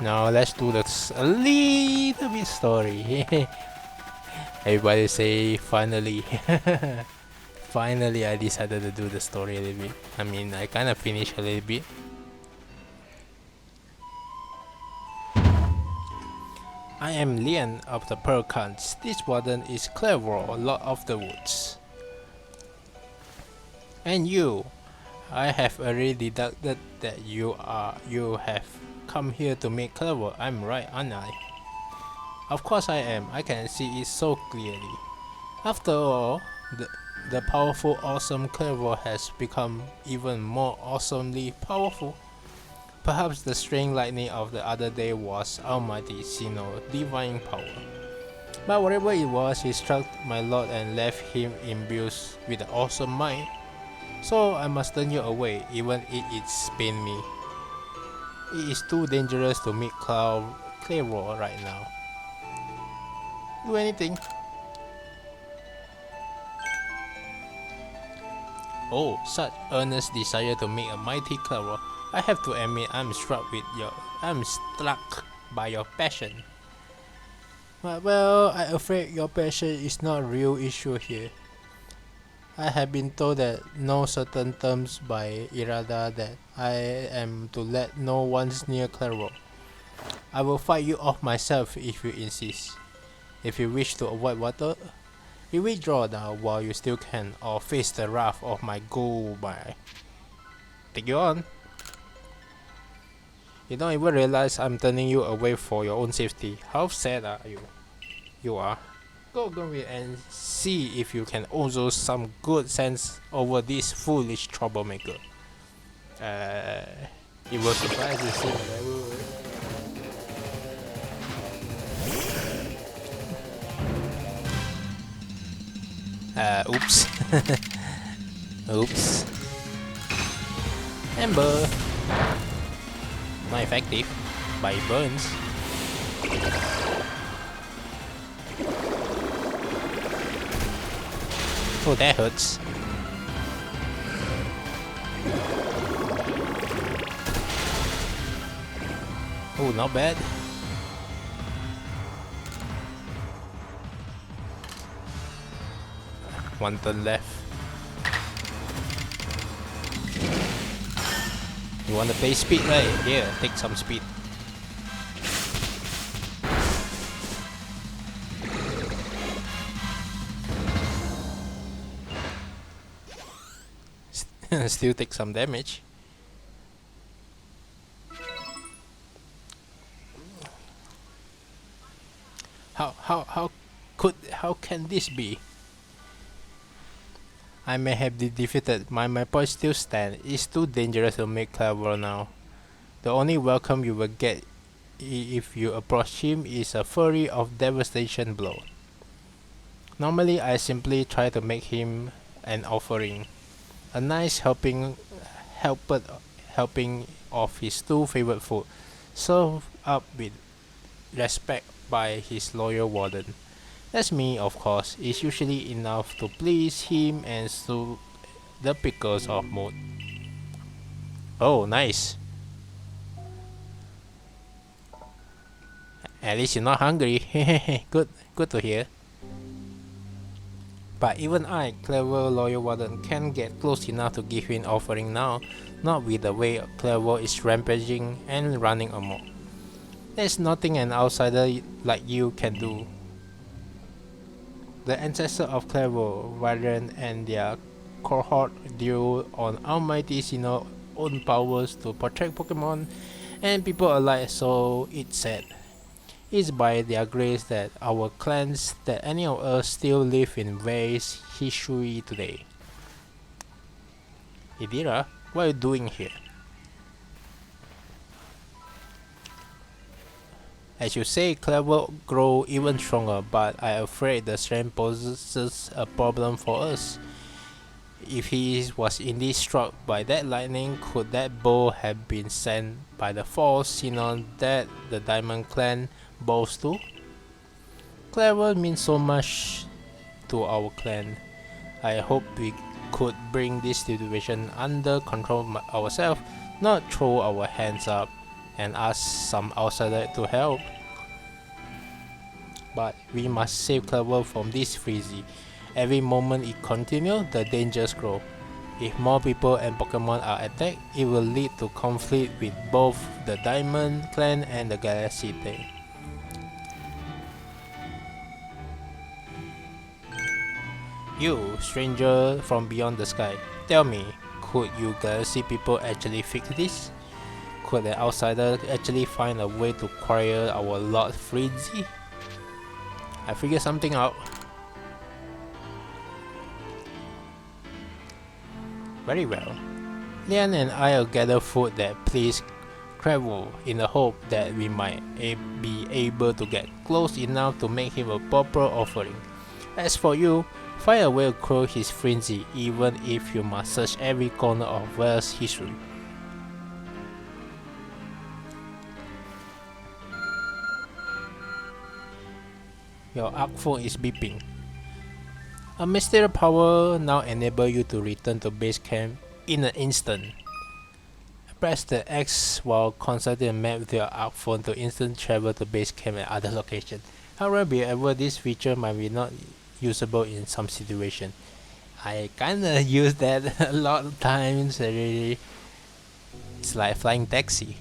Now let's do this a little bit story. Everybody say finally. Finally I decided to do the story a little bit. I mean, I kind of finished a little bit. I am Lian of the Pearl Khans. This warden is Clever, Lord of the Woods. And you, I have already deducted that you have come here to meet Clever. I'm right, aren't I? Of course I am. I can see it so clearly. After all, the powerful, awesome Clever has become even more awesomely powerful. Perhaps the strange lightning of the other day was almighty Sinnoh's divine power. But whatever it was, it struck my lord and left him imbued with an awesome mind. So I must turn you away, even if it's pain me. It is too dangerous to meet Clever right now. Do anything. Oh, such earnest desire to meet a mighty Clever. I have to admit, I'm struck by your passion. But well, I'm afraid your passion is not a real issue here. I have been told that no certain terms by Irada that I am to let no one near Clever. I will fight you off myself if you insist. If you wish to avoid water, you withdraw now while you still can, or face the wrath of my Go-Mai. Take you on. You don't even realize I'm turning you away for your own safety. How sad are you? You are. Go away and see if you can also some good sense over this foolish troublemaker. It was surprising to see whatever. Oops. Oops. Ember. Not effective, but it burns. Oh, that hurts. Oh, not bad. One turn left. You want to play speed, right? Here, take some speed. Still take some damage. How can this be? I may have been defeated, my point still stands. It's too dangerous to make Clever now. The only welcome you will get if you approach him is a flurry of devastation blow. Normally I simply try to make him an offering. A nice helping of his two favorite food, served up with respect by his loyal warden. That's me, of course. It's usually enough to please him and soothe the prickles of mood. Oh, nice. At least you're not hungry. Good to hear. But even I, Clever loyal warden, can't get close enough to give you an offering now, not with the way Clever is rampaging and running amok. There's nothing an outsider like you can do. The ancestors of Clever, Varian and their cohort drew on Almighty Sinnoh's own powers to protect Pokemon and people alike, so it's said. It's by their grace that our clans, that any of us still live in vast history today. Idira, what are you doing here? As you say, Clever grow even stronger, but I'm afraid the strength poses a problem for us. If he was indeed struck by that lightning, could that bow have been sent by the false Sinnoh that the Diamond Clan bows to? Clever means so much to our clan. I hope we could bring this situation under control ourselves, not throw our hands up and ask some outsider to help. But we must save Clover from this freezy. Every moment it continues, the dangers grow. If more people and Pokemon are attacked, it will lead to conflict with both the Diamond Clan and the Galaxy Clan. You, stranger from beyond the sky, tell me, could you Galaxy people actually fix this? Could an outsider actually find a way to quiet our Lord Freezy? I figured something out. Very well. Lian and I'll gather food that please Cravel in the hope that we might be able to get close enough to make him a proper offering. As for you, find a way to cure his frenzy, even if you must search every corner of Wales history. Your arc phone is beeping. A mysterious power now enables you to return to base camp in an instant. Press the X while consulting a map with your arc phone to instant travel to base camp and other locations. However, this feature might be not usable in some situations. I kinda use that a lot of times already. It's like flying taxi.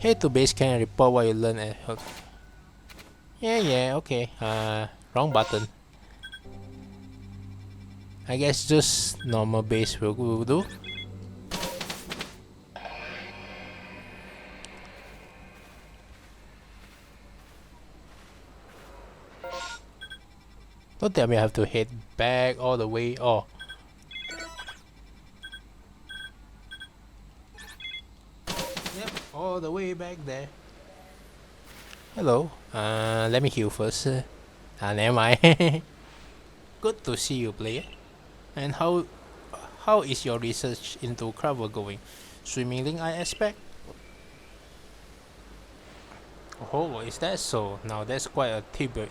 Head to base camp and report what you learn at home. Yeah, okay. Wrong button. I guess just normal base will do. Don't tell me I have to head back all the way. Oh. Yep, all the way back there. Hello. Let me heal first. Never mind. Good to see you, player. And how is your research into Clover going? Swimmingly, I expect. Oh, is that so? Now that's quite a tidbit.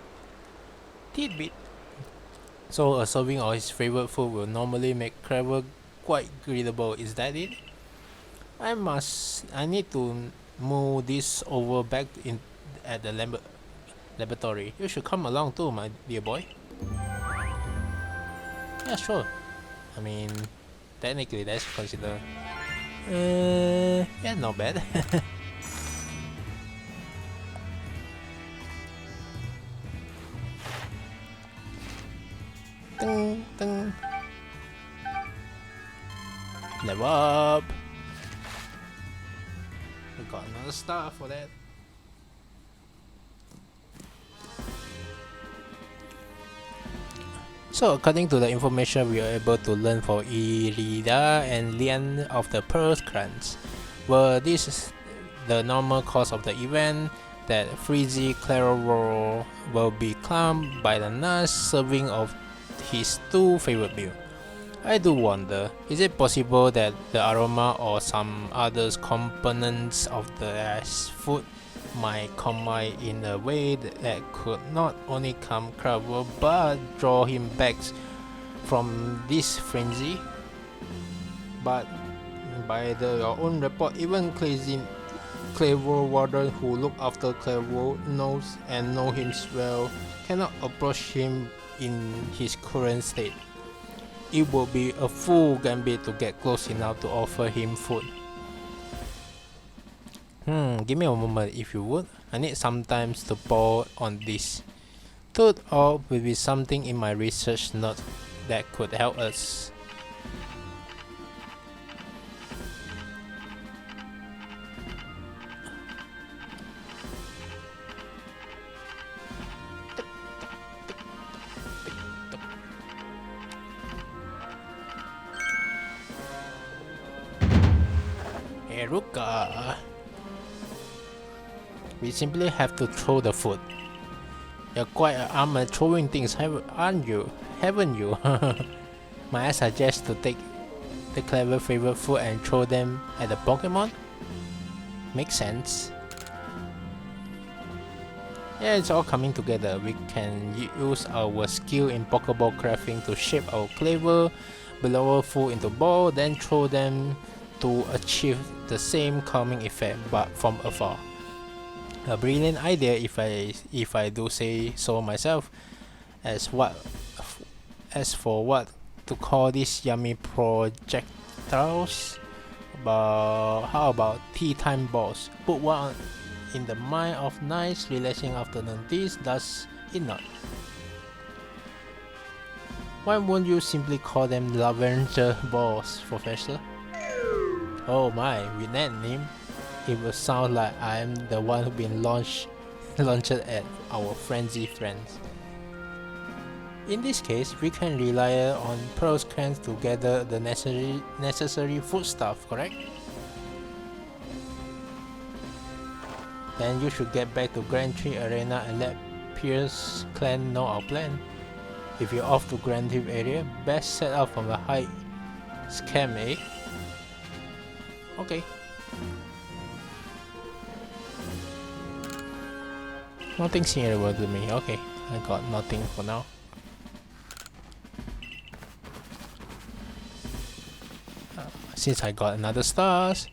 So a serving of his favorite food will normally make Clover quite greetable. Is that it? I need to move this over back in at the laboratory. You should come along too, my dear boy. Yeah, sure. I mean, technically that's considered. Yeah, not bad. Ding, ding. Level up. We got another star for that. So according to the information we are able to learn for Irida and Lian of the Pearl clans, well, this is the normal course of the event that Freezy Claro will be claimed by the nurse serving of his two favorite meals. I do wonder, is it possible that the aroma or some other components of the food might combine in a way that could not only calm Clover but draw him back from this frenzy? But by your own report, even Clover Warden who look after Clover knows him well cannot approach him in his current state. It would be a fool gambit to get close enough to offer him food. Give me a moment if you would. I need some time to pause on this. Thought of will be something in my research note that could help us. Eruka. We simply have to throw the food. You're quite an arm at throwing things, aren't you? Haven't you? Might I suggest to take the clever favorite food and throw them at the Pokemon? Makes sense. Yeah, it's all coming together. We can use our skill in Pokeball crafting to shape our clever below food into ball, then throw them to achieve the same calming effect but from afar. A brilliant idea if I do say so myself. As for what to call these yummy projectiles, but how about tea time balls? Put one in the mind of nice relaxing afternoon teas, does it not? Why won't you simply call them lavender balls, Professor? Oh my, with that name, it will sound like I am the one who been launched at our frenzy friends. In this case, we can rely on Pearl's cans to gather the necessary foodstuff, correct? Then you should get back to Grand Tree Arena and let Pierce's clan know our plan. If you're off to Grand Tree area, best set up from the high scam, eh? Okay. Nothing similar to me. Okay, I got nothing for now. Since I got another stars,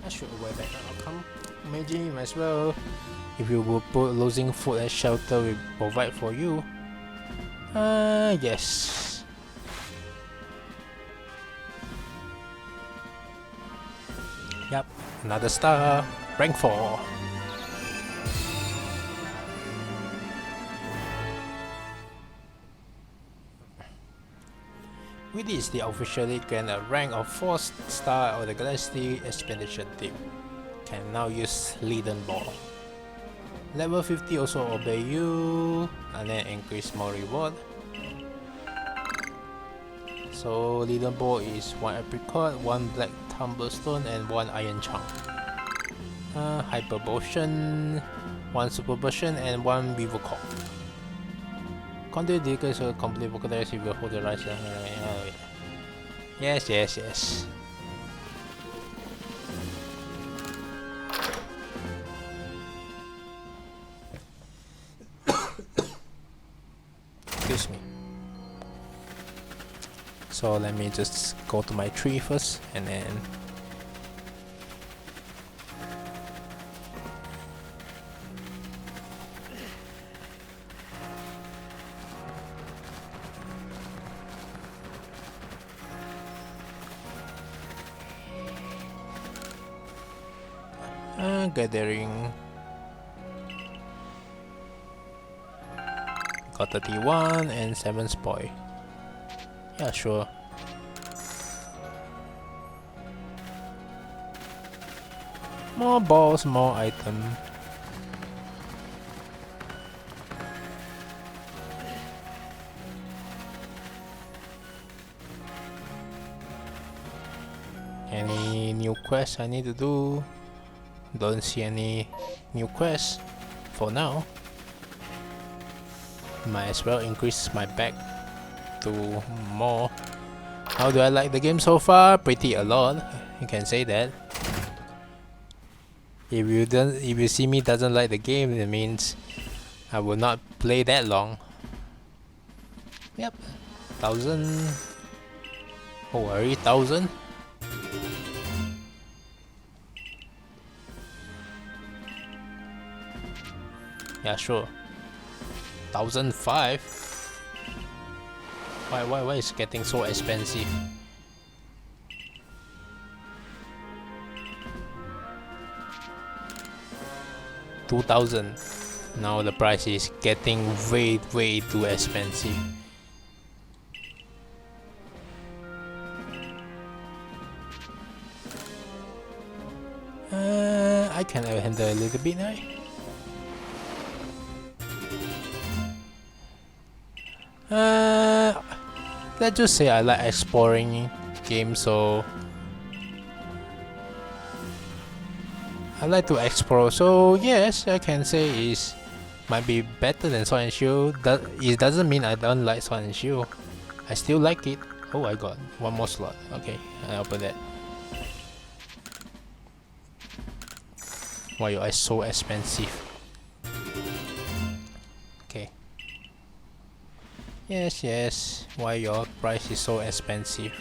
I should avoid that outcome. Imagine as well. If you will put losing food and shelter, we provide for you. Yes. Yep, another star. Rank 4. With this, they officially grant a rank of 4 star of the Galaxy Expedition team. Can now use Leaden Ball. Level 50 also obey you, and then increase more reward. So Leaden Ball is 1 apricot, 1 black tumblestone, and 1 iron chunk. Hyper potion, 1 super potion, and 1 beaver core. Continue decrease so complete vocalize if you hold the right side. Yes. Excuse me. So let me just go to my tree first and then gathering. Got 31 and 7 spoil. Yeah, sure. More balls, more item. Any new quests I need to do? Don't see any new quests for now. Might as well increase my bag to more. How do I like the game so far? Pretty a lot. You can say that. If you see me doesn't like the game, it means I will not play that long. Yep, 1000. Oh, already 1000. Yeah, sure. 1005. Why is it getting so expensive? $2,000. Now the price is getting way too expensive. I can handle a little bit now. Let's just say I like exploring games, so I like to explore. So yes, I can say is might be better than Sword and Shield. It doesn't mean I don't like Sword and Shield. I still like it. Oh, I got one more slot. Okay, I open that. Why are you so expensive? Okay. Yes. Why your price is so expensive?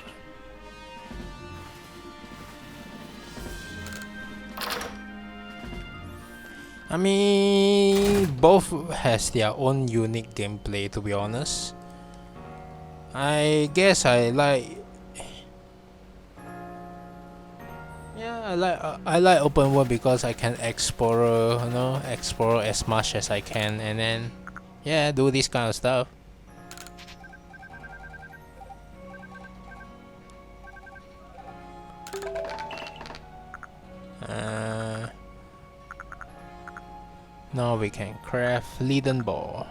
I mean, both has their own unique gameplay, to be honest. I guess I like. Yeah, I like open world because I can explore, explore as much as I can, and then yeah, do this kind of stuff. Now we can craft leaden ball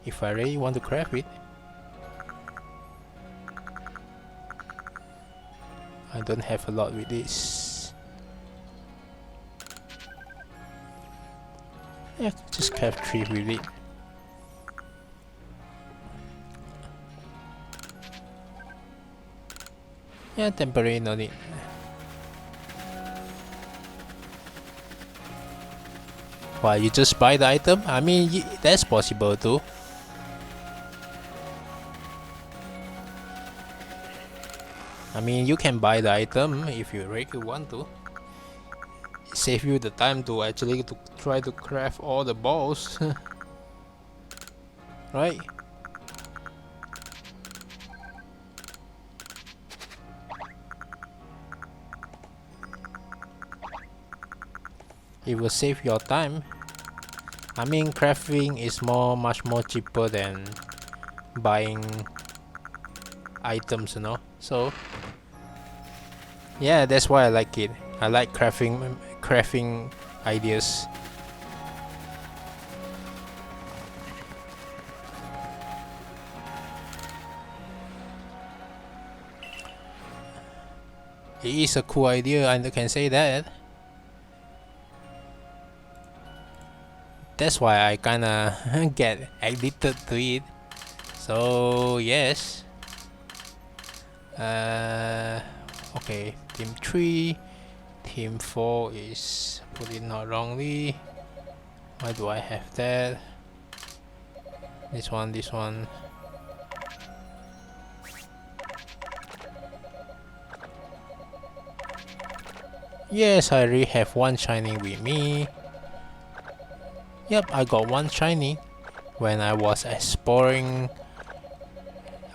if I really want to craft it. I don't have a lot with this. Yeah, just craft 3 with it. Yeah, temporary no need. Why, you just buy the item? I mean, that's possible too. I mean, you can buy the item if you really want to. Save you the time to actually try to craft all the balls. Right? It will save your time. I mean, crafting is much more cheaper than buying items, So yeah, that's why I like it. I like crafting ideas. It is a cool idea, I can say that. That's why I kinda get addicted to it. So yes. Okay, team 3. Team 4 is put it not wrongly. Why do I have that? This one. Yes, I already have one shiny with me. Yep, I got one shiny when I was exploring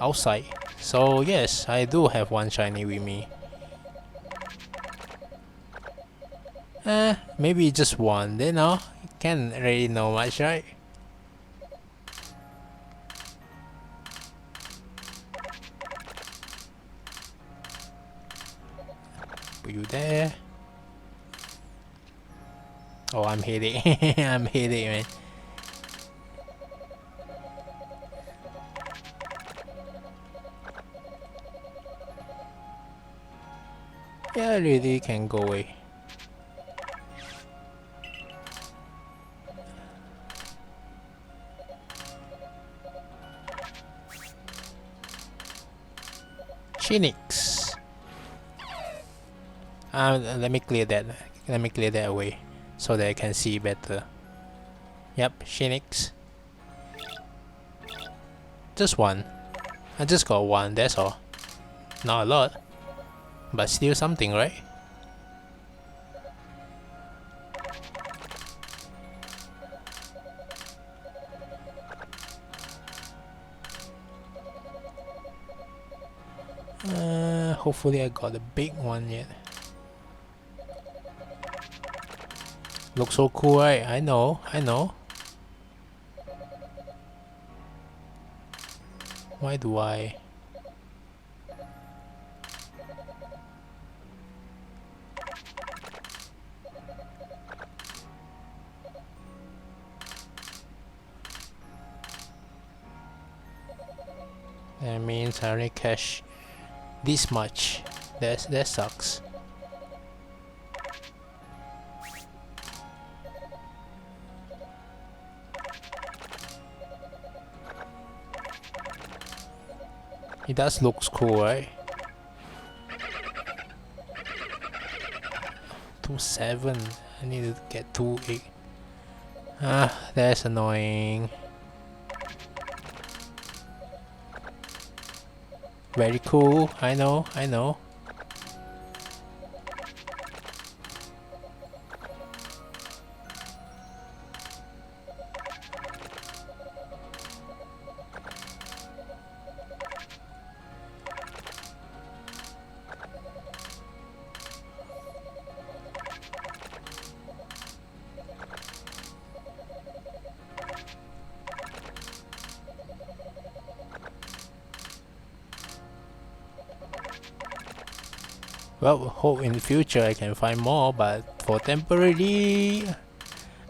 outside. So yes, I do have one shiny with me. Maybe just one, can't really know much, right? Were you there? Oh, I'm hitting. I'm hitting, man. Yeah, I really can go away. Phoenix. Let me clear that. Let me clear that away so that I can see better. Yep, Phoenix. Just one. I just got one, that's all. Not a lot, but still something, right? Hopefully I got a big one yet. Looks so cool, right? I know. Why do I? That means I only cash this much. That sucks. It does looks cool, right? 2-7. I need to get 2-8. That's annoying. Very cool. I know. Well, hope in the future I can find more, but for temporarily,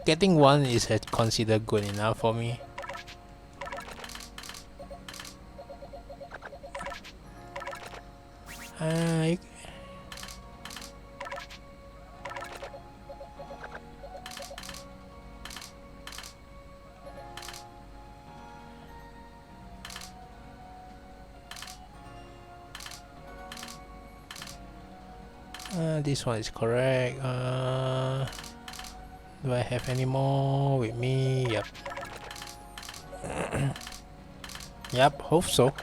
getting one is considered good enough for me. This one is correct. Do I have any more with me? Yep. Yep, hope so.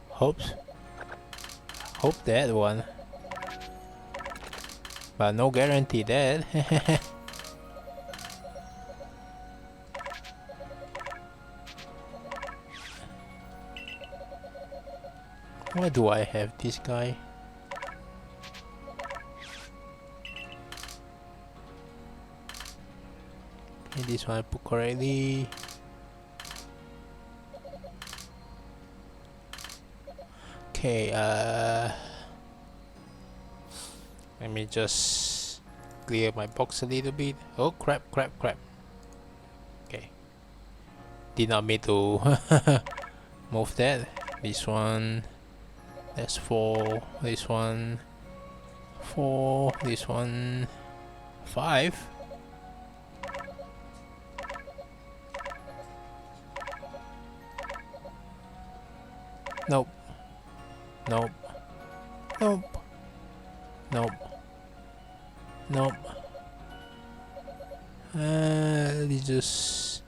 Hope that one. But no guarantee that. Why do I have this guy? Okay, this one I put correctly. Okay, let me just clear my box a little bit. Oh crap. Okay, did not mean to move that. This one, that's 4. This one 4. This one 5. Nope. Just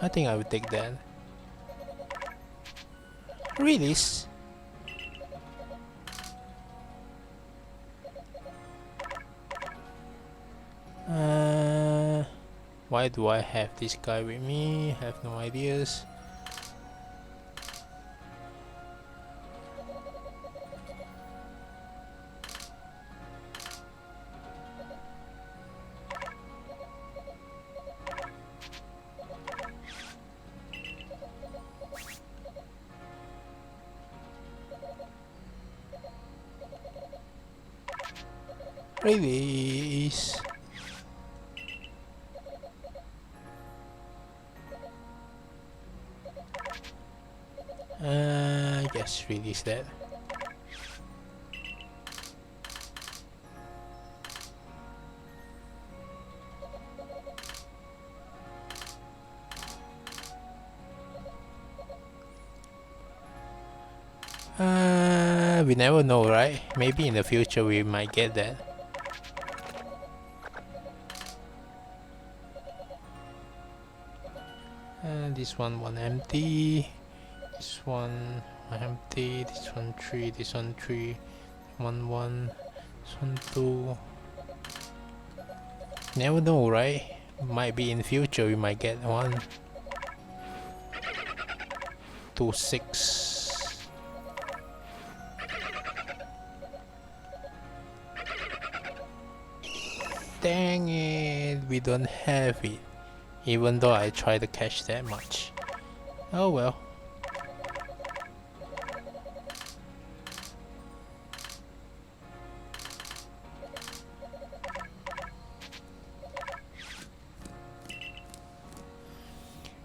I think I would take that. Release. Why do I have this guy with me? I have no ideas. Release. Yes, release that. We never know, right? Maybe in the future we might get that. This one empty. This one empty. This one 3. This one 3. 1. This one 2. Never know, right? Might be in the future we might get 1. 2, 6. Dang it, we don't have it. Even though I try to catch that much. Oh well.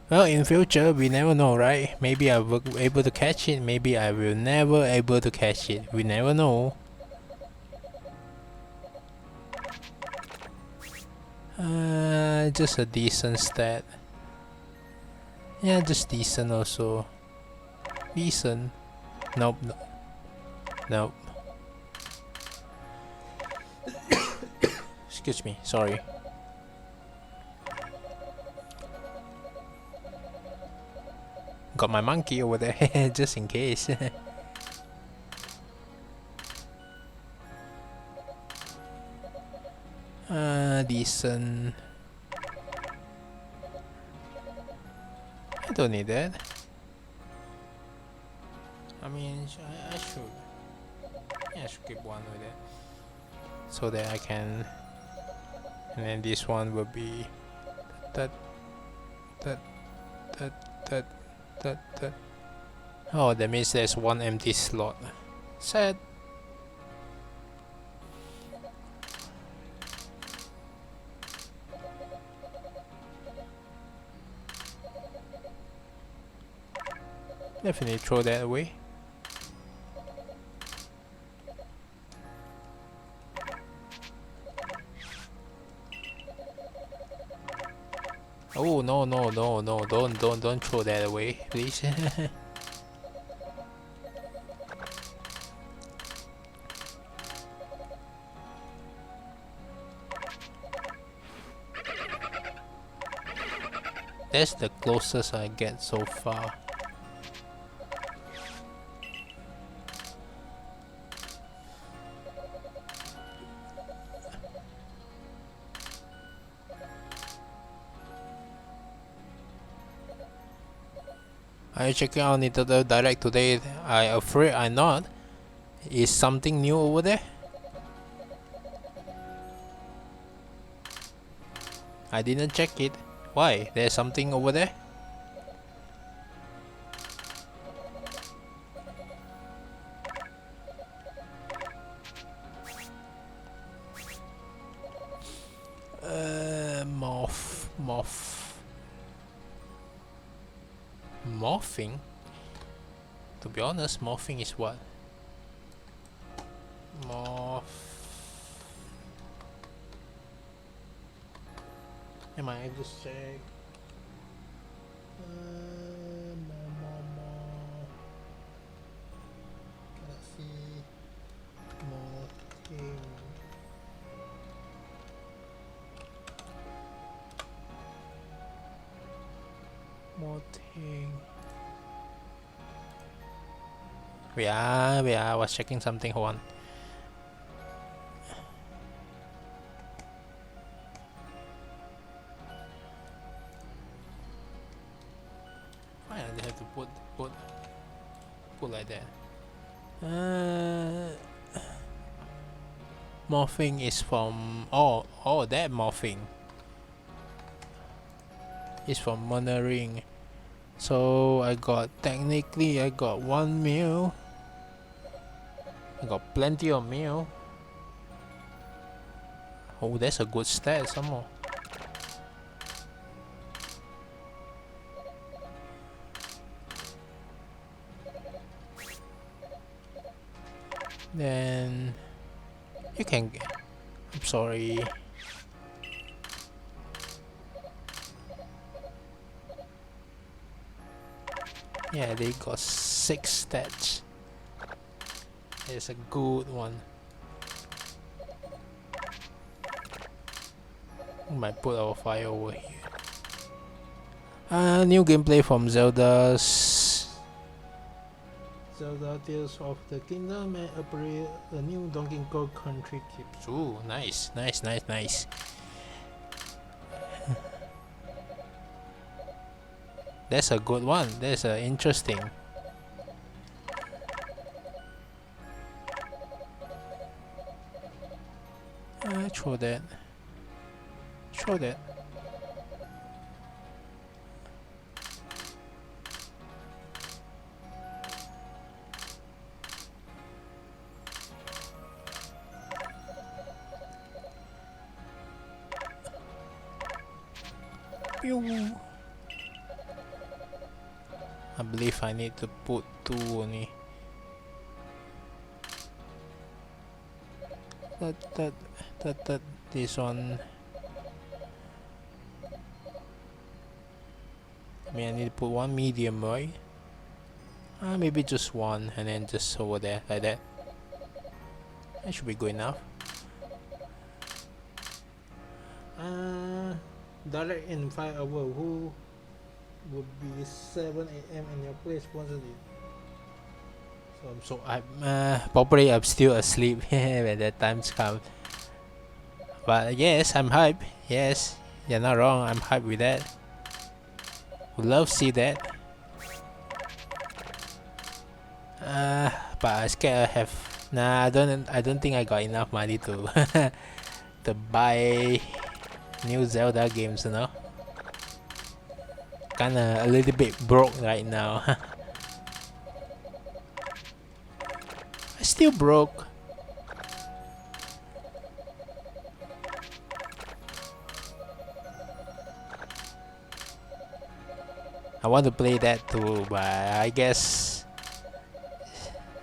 Well, in future we never know, right? Maybe I will be able to catch it, maybe I will never able to catch it. We never know. Just a decent stat. Yeah, just decent also. Decent. Nope. Excuse me, sorry. Got my monkey over there, just in case. Decent. I don't need that. I mean, I should. Yeah, I should keep one with it, so that I can. And then this one will be that. Oh, that means there's one empty slot. Sad. Definitely throw that away. Oh no, don't throw that away, please. That's the closest I get so far. Are you checking out Nintendo Direct today? I'm afraid I'm not. Is something new over there? I didn't check it. Why? There's something over there? Morphing? To be honest, morphing is what? Morph. Am I just check? Let's see. Morphing. Morphing. I was checking something. Hold on. Why I have to put like that? Morphing is from that morphing is from monitoring. So I got one meal. I got plenty of meal. Oh, that's a good stat. Some more. Then you can. I'm sorry. Yeah, they got 6 stats. It's a good one. We might put our fire over here. New gameplay from Zelda Tears of the Kingdom and a new Donkey Kong Country keeps. Ooh, nice. That's a good one. That's interesting. Throw that. Pew. I believe I need to put 2 only. This one. I mean, I need to put 1 medium, right? Maybe just 1 and then just over there, like that. That should be good enough. Direct in 5 hours. Who would be 7 AM in your place sponsored it? So I'm probably I'm still asleep when that time's come. But yes, I'm hyped. Yes, you're not wrong. I'm hyped with that. Would love to see that. But I scared I have. Nah, I don't think I got enough money to to buy new Zelda games. You know, kinda a little bit broke right now. still broke. I want to play that too, but I guess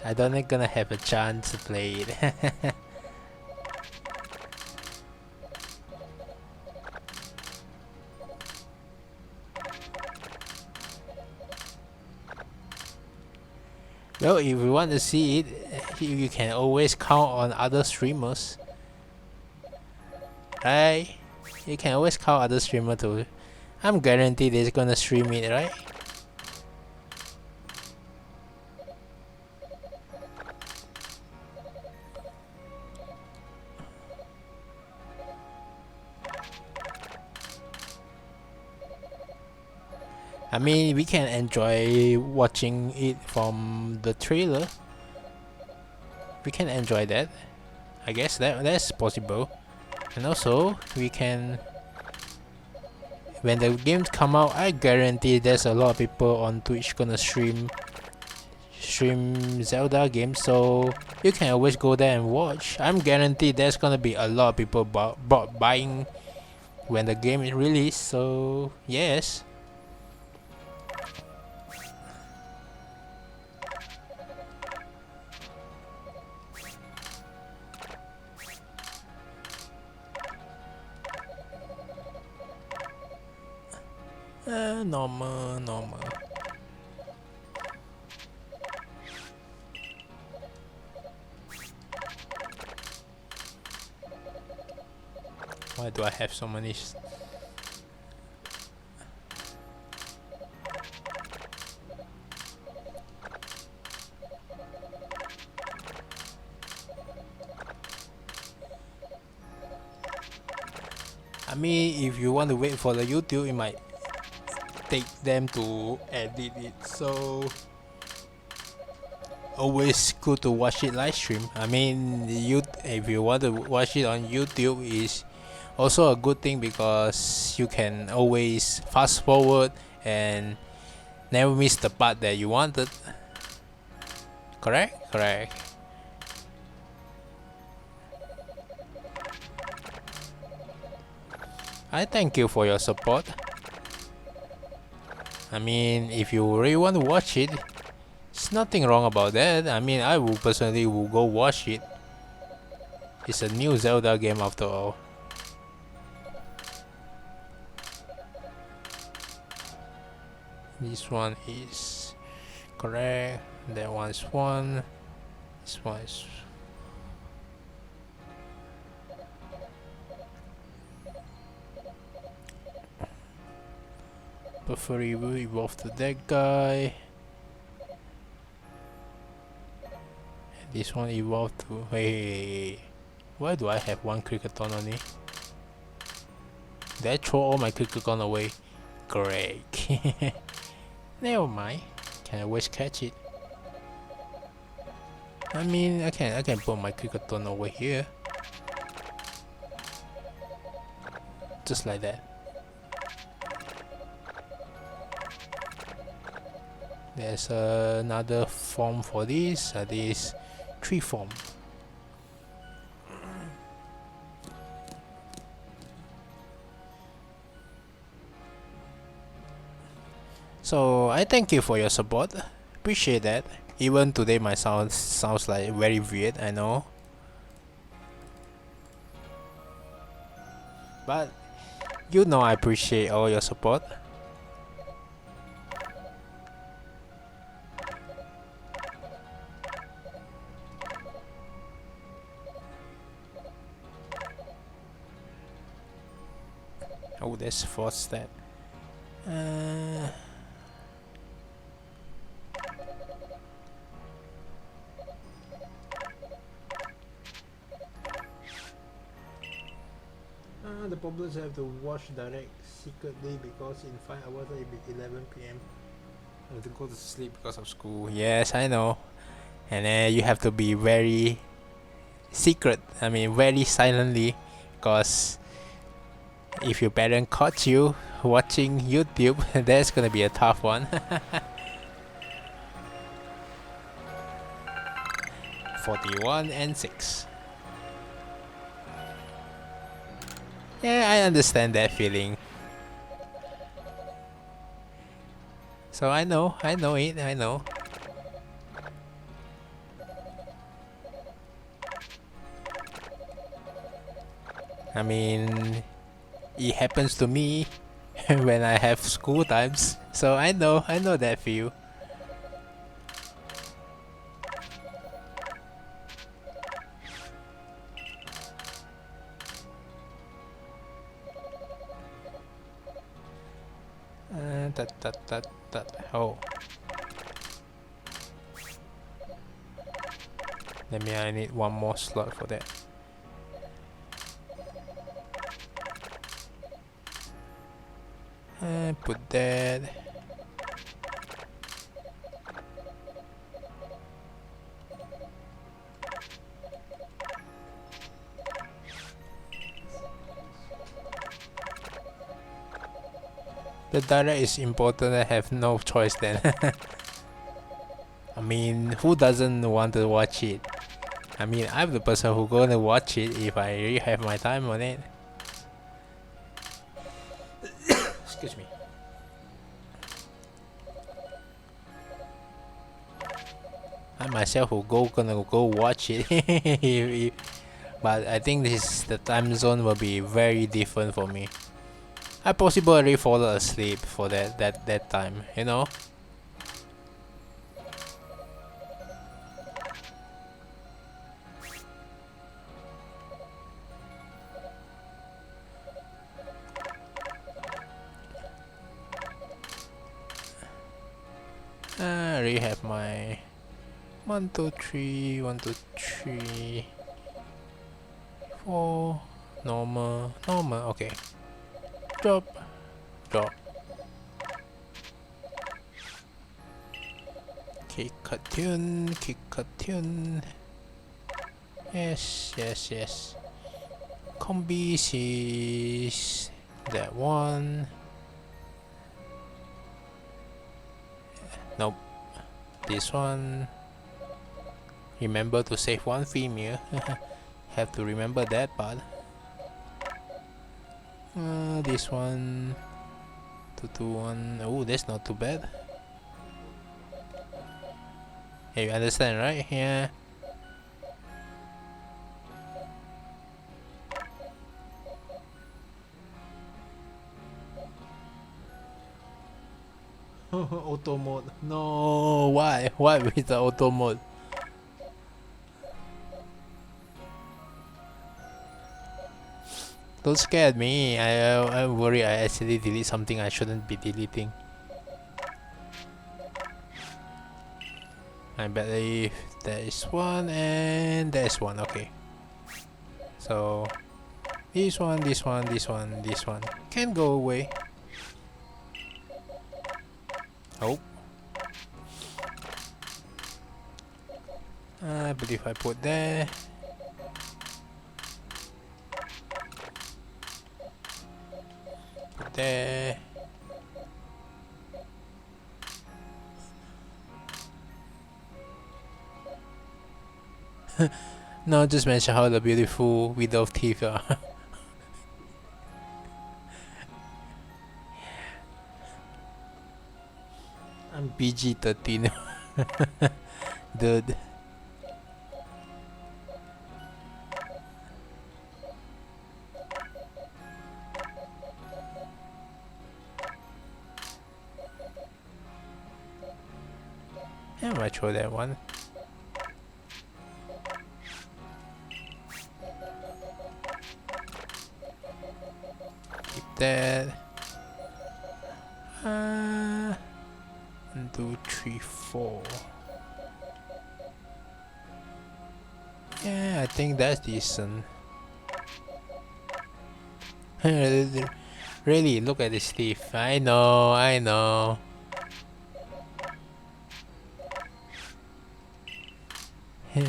I don't think gonna have a chance to play it. Well, if you want to see it, you can always count on other streamers, right? You can always count other streamers too. I'm guaranteed they're gonna stream it, right? I mean, we can enjoy watching it from the trailer. We can enjoy that. I guess that's possible. And also, we can... When the games come out, I guarantee there's a lot of people on Twitch gonna stream Zelda games, so you can always go there and watch. I'm guaranteed there's gonna be a lot of people buying when the game is released, so yes. Normal. Why do I have so many? I mean, if you want to wait for the YouTube, it might take them to edit it, so always good to watch it live stream. I mean, if you want to watch it on YouTube, is also a good thing because you can always fast forward and never miss the part that you wanted. Correct. I thank you for your support. I mean, if you really want to watch it, there's nothing wrong about that. I mean, I will personally go watch it. It's a new Zelda game after all. This one is correct. That one is 1. This one is... Buffer will evolve to that guy. And this one evolved to... Hey, why do I have one Cricketon only? Did I throw all my Cricketon away? Great. Never mind. Can always catch it. I mean, I can put my Cricketon over here. Just like that. There's another form for this. This 3 form. So I thank you for your support. Appreciate that. Even today my sounds like very weird, I know. But you know I appreciate all your support. Oh, there's 4th stat. The problems have to watch direct secretly because in 5 hours it will be 11 PM. I have to go to sleep because of school. Yes, I know. And then you have to be very secret. I mean, very silently, because if your parent caught you watching YouTube, that's gonna be a tough one. 41 and 6. Yeah, I understand that feeling. So I know it, I know. I mean, it happens to me when I have school times. So I know that feel. Oh. I need one more slot for that. Put that. The direct is important. I have no choice then. I mean, who doesn't want to watch it? I mean, I'm the person who gonna watch it if I really have my time on it. Excuse me. I myself who gonna go watch it. But I think the time zone will be very different for me. I possibly fall asleep for that time, you know? I already have my 1, 2, 3, 1, 2, 3, 4, normal, okay. Drop. Kick a tune. Yes. Combis is that one. Nope. This one. Remember to save one female. Have to remember that part. This one. 221. Oh, that's not too bad. Hey, you understand, right? Yeah. Auto mode. No, why? Why with the auto mode? Don't scare me. I worry I actually delete something I shouldn't be deleting. I believe there is one and there's one. Okay. So this one can go away. Oh. I believe I put there. Put there. No, just mention how the beautiful widow teeth are. I'm PG-13. Dude. I might throw that one. Keep that. 1, 2, 3, 4. Yeah, I think that's decent. Really, look at this teeth. I know.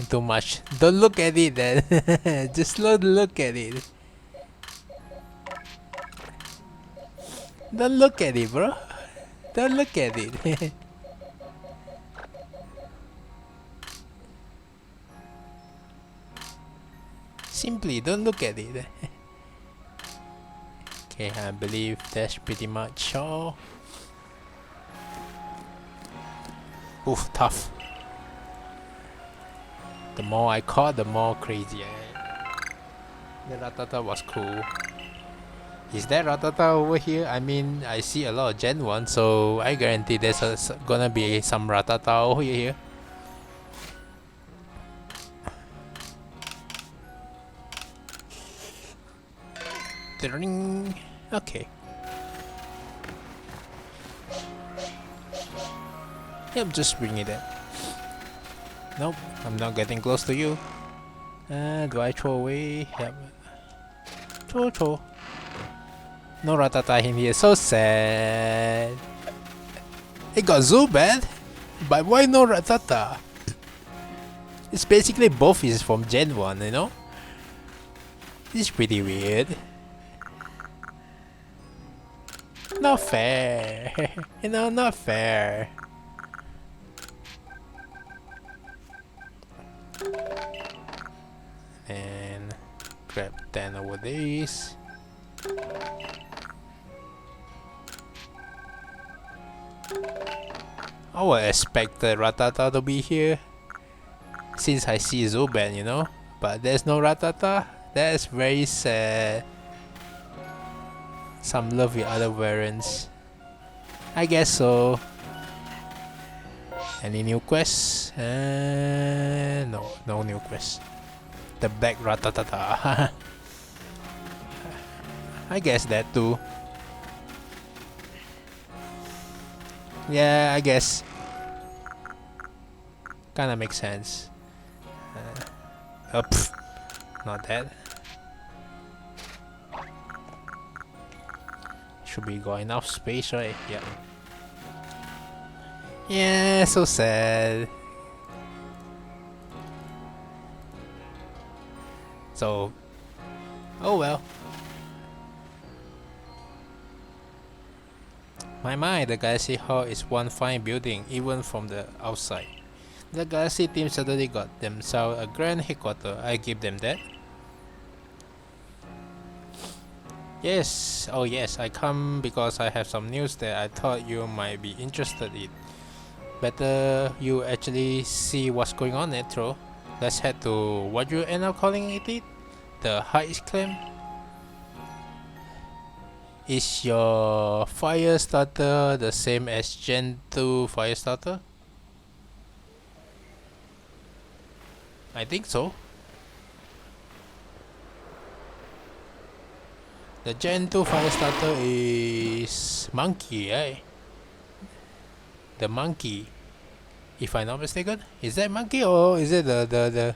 Too much. Don't look at it then. Just don't look at it. Don't look at it, bro. Don't look at it. Simply don't look at it. Okay, I believe that's pretty much all. Oof, tough. The more I caught, the more crazy I am. The Ratata was cool. Is there Ratata over here? I mean, I see a lot of Gen 1, so I guarantee there's gonna be some Ratata over here. Ding. Okay. Yep, just bring it in. Nope, I'm not getting close to you. Do I throw away? Yep. Throw. No Ratata in here, so sad. It got Zubat, but why no Ratata? It's basically both is from Gen 1, you know? It's pretty weird. Not fair. You know, not fair. And grab 10 over these. I would expect the Ratata to be here since I see Zubat, you know? But there's no Ratata. That's very sad. Some love with other variants. I guess so. Any new quests? No new quests. The black Ratatata. I guess that too. Yeah, I guess. Kinda makes sense. Not that. Should be got enough space, right? Yeah. Yeah, so sad. So, oh well. My, the Galaxy Hall is one fine building, even from the outside. The Galaxy team suddenly got themselves a grand headquarters. I give them that. Yes, oh yes, I come because I have some news that I thought you might be interested in. Better you actually see what's going on, Netro. Let's head to what you end up calling it? The Heights Claim? Is your fire starter the same as Gen 2 fire starter? I think so. The Gen 2 fire starter is Monkey, right? The Monkey, if I'm not mistaken. Is that Monkey or is it the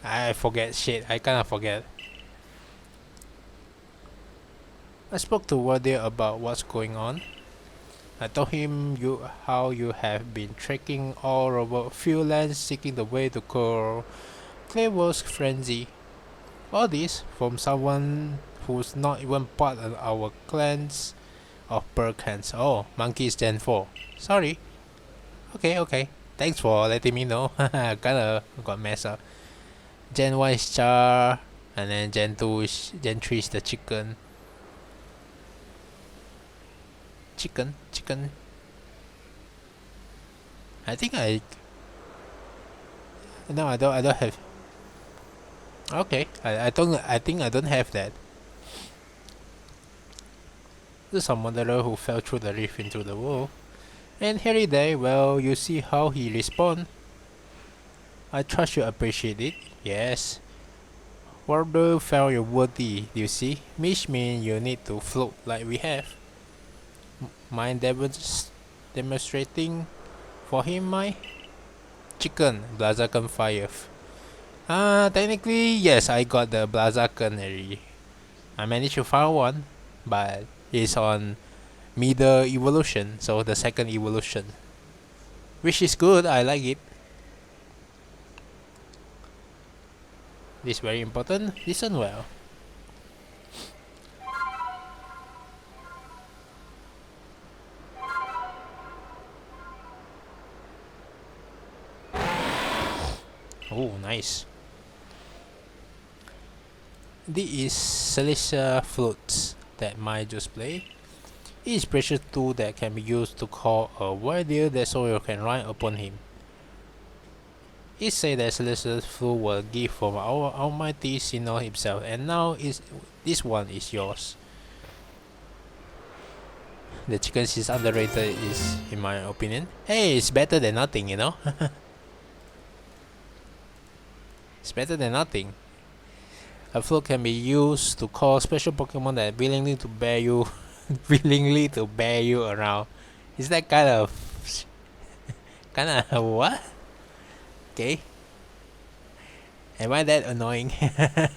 I forget shit. I kinda forget. I spoke to Wardia about what's going on. I told him how you have been trekking all over few lands seeking the way to cure Clayworth's frenzy. All this from someone who's not even part of our clans of Burkhans. Oh, Monkey's Gen 4. Sorry. Okay. Thanks for letting me know. Kinda got messed up. Gen 1 is Char, and then Gen 2 is Gen 3 is the chicken. Chicken. I think no, I don't have. Okay, I think I don't have that. There's some wanderer who fell through the rift into the wall. And Harry there, well, you see how he respond. I trust you appreciate it. Yes. Warder found you worthy, you see. Which means you need to float like we have. Mind demonstrating for him, my chicken, Blazaken fire. Technically, yes, I got the Blazaken already. I managed to find one, but it's on middle evolution, so the second evolution. Which is good, I like it. This is very important, listen well. Oh, nice. This is Celestica Flute that Mai just played. It is a precious tool that can be used to call a warrior that so you can ride upon him. It said that Celestica Flute was a gift from our almighty Sinnoh himself, and now this one is yours. The chicken is underrated, is in my opinion. Hey, it's better than nothing, you know. It's better than nothing. A flute can be used to call special Pokemon that willingly to bear you, willingly to bear you around. Is that kind of what? Okay. Am I that annoying?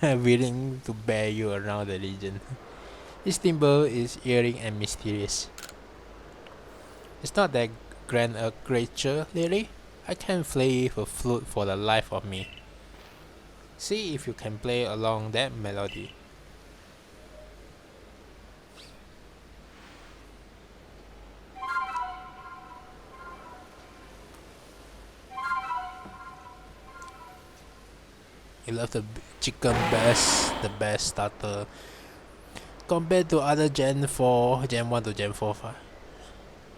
Willing to bear you around the region. This timber is eerie and mysterious. It's not that grand a creature, really. I can't play the flute for the life of me. See if you can play along that melody. You love the chicken the best starter compared to other Gen 4, Gen 1 to Gen 4.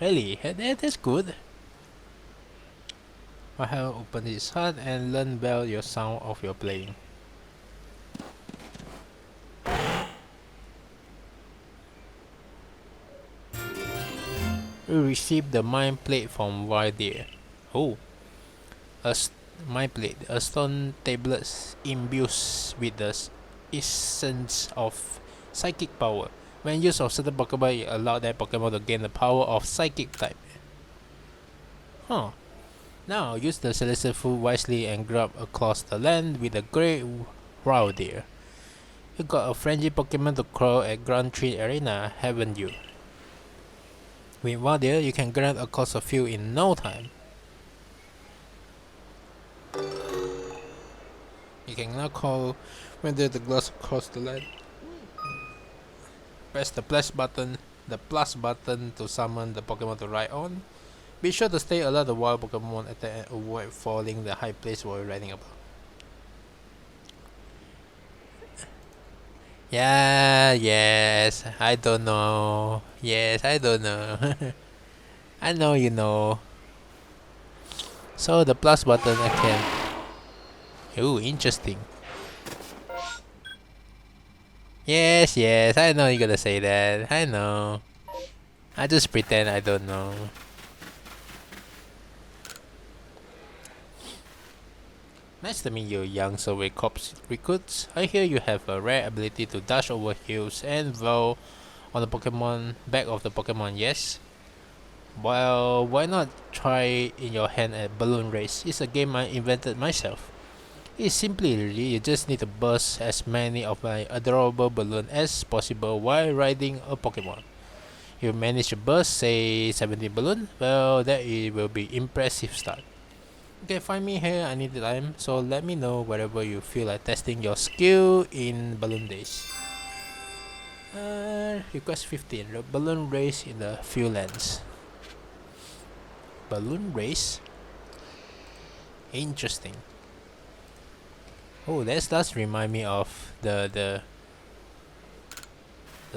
Really? That's good. I have opened his heart and learned well your sound of your playing. We received the mind plate from Wardir. Oh, mind plate, a stone tablet imbues with the essence of psychic power. When used of certain Pokemon, it allows that Pokemon to gain the power of psychic type. Huh. Now use the Celestica Flute wisely and grab across the land with a great wow deer. You got a friendly Pokemon to crawl at Grand Tree Arena, haven't you? With Wardir, you can grab across a field in no time. You can now call when there's the glass across the land. Press the plus button to summon the Pokemon to ride on. Be sure to stay alert to wild Pokemon attack and avoid falling the high place while riding about. Yeah, yes, I don't know. Yes, I don't know. I know you know. So the plus button I can. Ooh, interesting. Yes, yes, I know you're gonna say that. I know. I just pretend I don't know. Nice to meet you, young survey corps recruits. I hear you have a rare ability to dash over hills and dwell on the Pokemon back of the Pokemon, yes? Well, why not try in your hand at Balloon Race? It's a game I invented myself. It's simply you just need to burst as many of my adorable balloons as possible while riding a Pokemon. If you manage to burst, say 70 balloons, well, that will be impressive start. Okay, find me here, I need time, so let me know wherever you feel like testing your skill in Balloon Days. Request 15, the Balloon Race in the Fuel Lands. Balloon Race? Interesting. Oh, that does remind me of the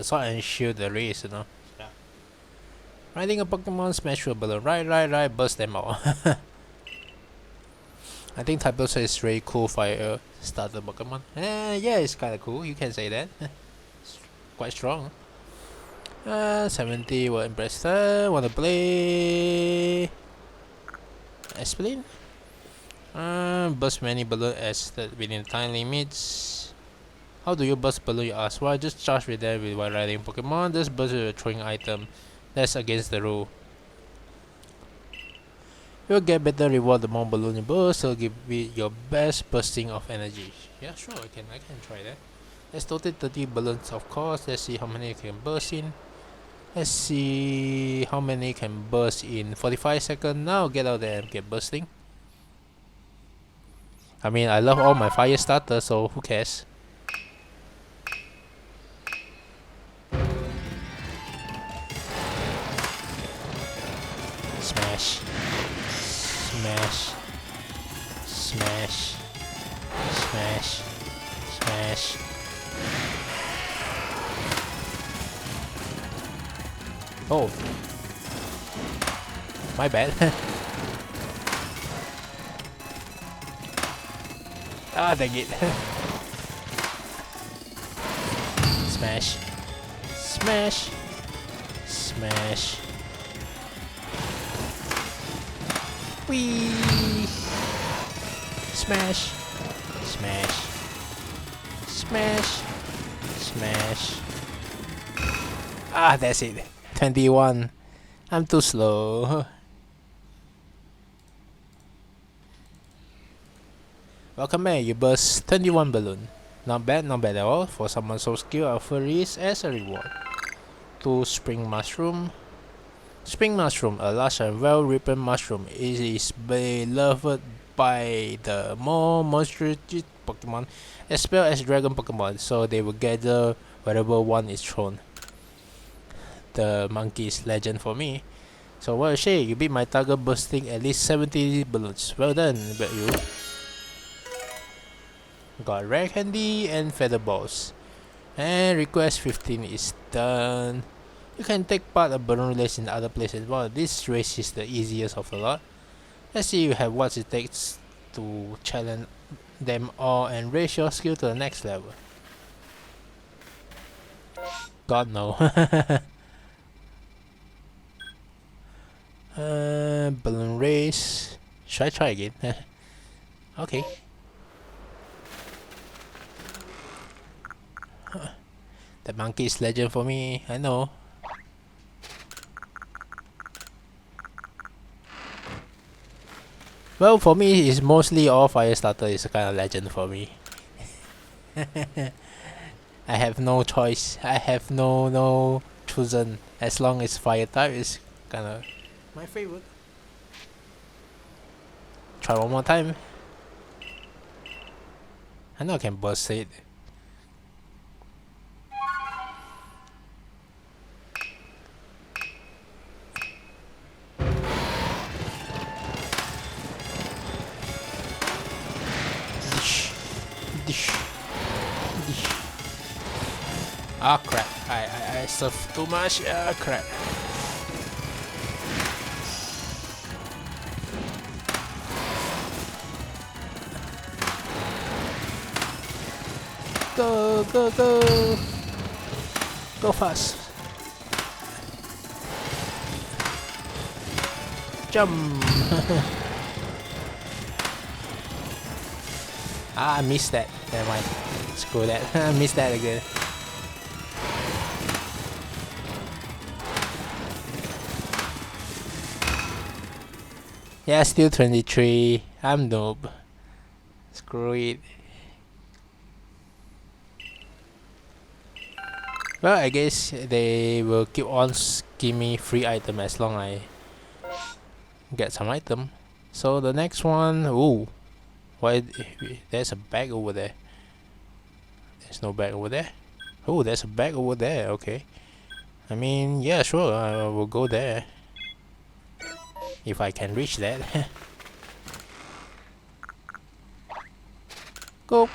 Sword and Shield the race, you know. Yeah. Riding a Pokemon, smash through a balloon, right, burst them all. I think Typhlosion is really cool fire starter Pokemon. Yeah, it's kinda cool, you can say that. It's quite strong. 70 will impress her. Wanna play Espleen? Burst many balloons as within time limits. How do you burst balloon, you ask? Well, just charge with them while riding Pokemon. Just burst with a throwing item. That's against the rule. You'll get better reward the more balloon you burst, so give it your best bursting of energy. Yeah, sure, I can try that. Let's total 30 balloons, of course. Let's see how many you can burst in. Let's see how many can burst in 45 seconds. Now get out there and get bursting. I mean, I love all my fire starters, so who cares? Smash. Smash. Smash. Smash. Smash. Oh, my bad. Ah, dang it. Smash. Smash. Smash. Whee! Smash. Smash. Smash. Smash. Ah, that's it. 21. I'm too slow. Welcome back, you burst 21 balloon. Not bad at all for someone so skilled. Offer is as a reward. 2 spring mushroom. Spring mushroom, a large and well-ripened mushroom. It is beloved by the more monstrous Pokemon as well as dragon Pokemon, so they will gather wherever one is thrown. The monkey's legend for me. So what a shame, you beat my target bursting at least 70 balloons. Well done, bet you. Got rare candy and feather balls. And request 15 is done. You can take part of balloon race in other places. Well, this race is the easiest of the lot. Let's see if you have what it takes to challenge them all and raise your skill to the next level. God no. Balloon race. Should I try again? Okay. The monkey is legend for me, I know. Well, for me, it's mostly all fire starter is a kind of legend for me. I have no choice. I have no chosen. As long as fire type is kind of my favorite. Try one more time. I know I can burst it. Ah crap, I surfed too much, ah crap. Go, go, go! Go fast! Jump! Ah, I missed that. Never mind. Screw that. I missed that again. Yeah, still 23. I'm noob. Screw it. Well, I guess they will keep on give me free item as long as I get some item. So the next one, ooh, why? There's a bag over there. There's no bag over there. Oh, there's a bag over there. Okay. I mean, yeah, sure. I will go there if I can reach that. Go.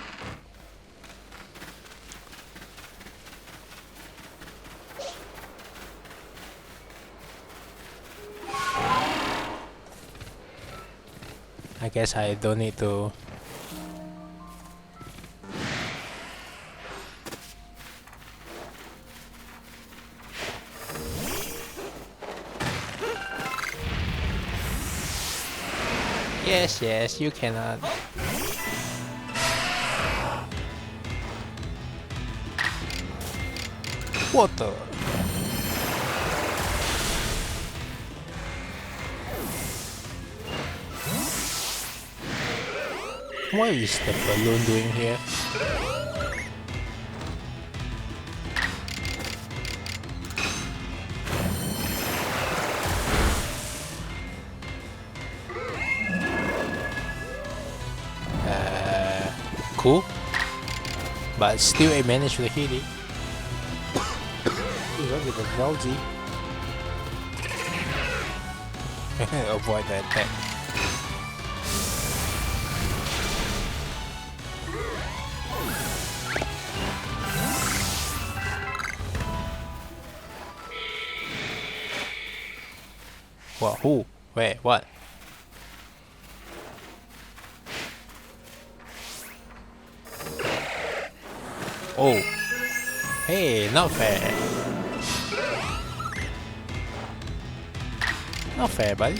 I guess I don't need to. Yes, yes, you cannot. What the? What is the balloon doing here? Cool, but still I managed to hit it. Even with the drowsy. Avoid that attack. What? Who? Where? What? Oh. Hey, not fair. Not fair, buddy.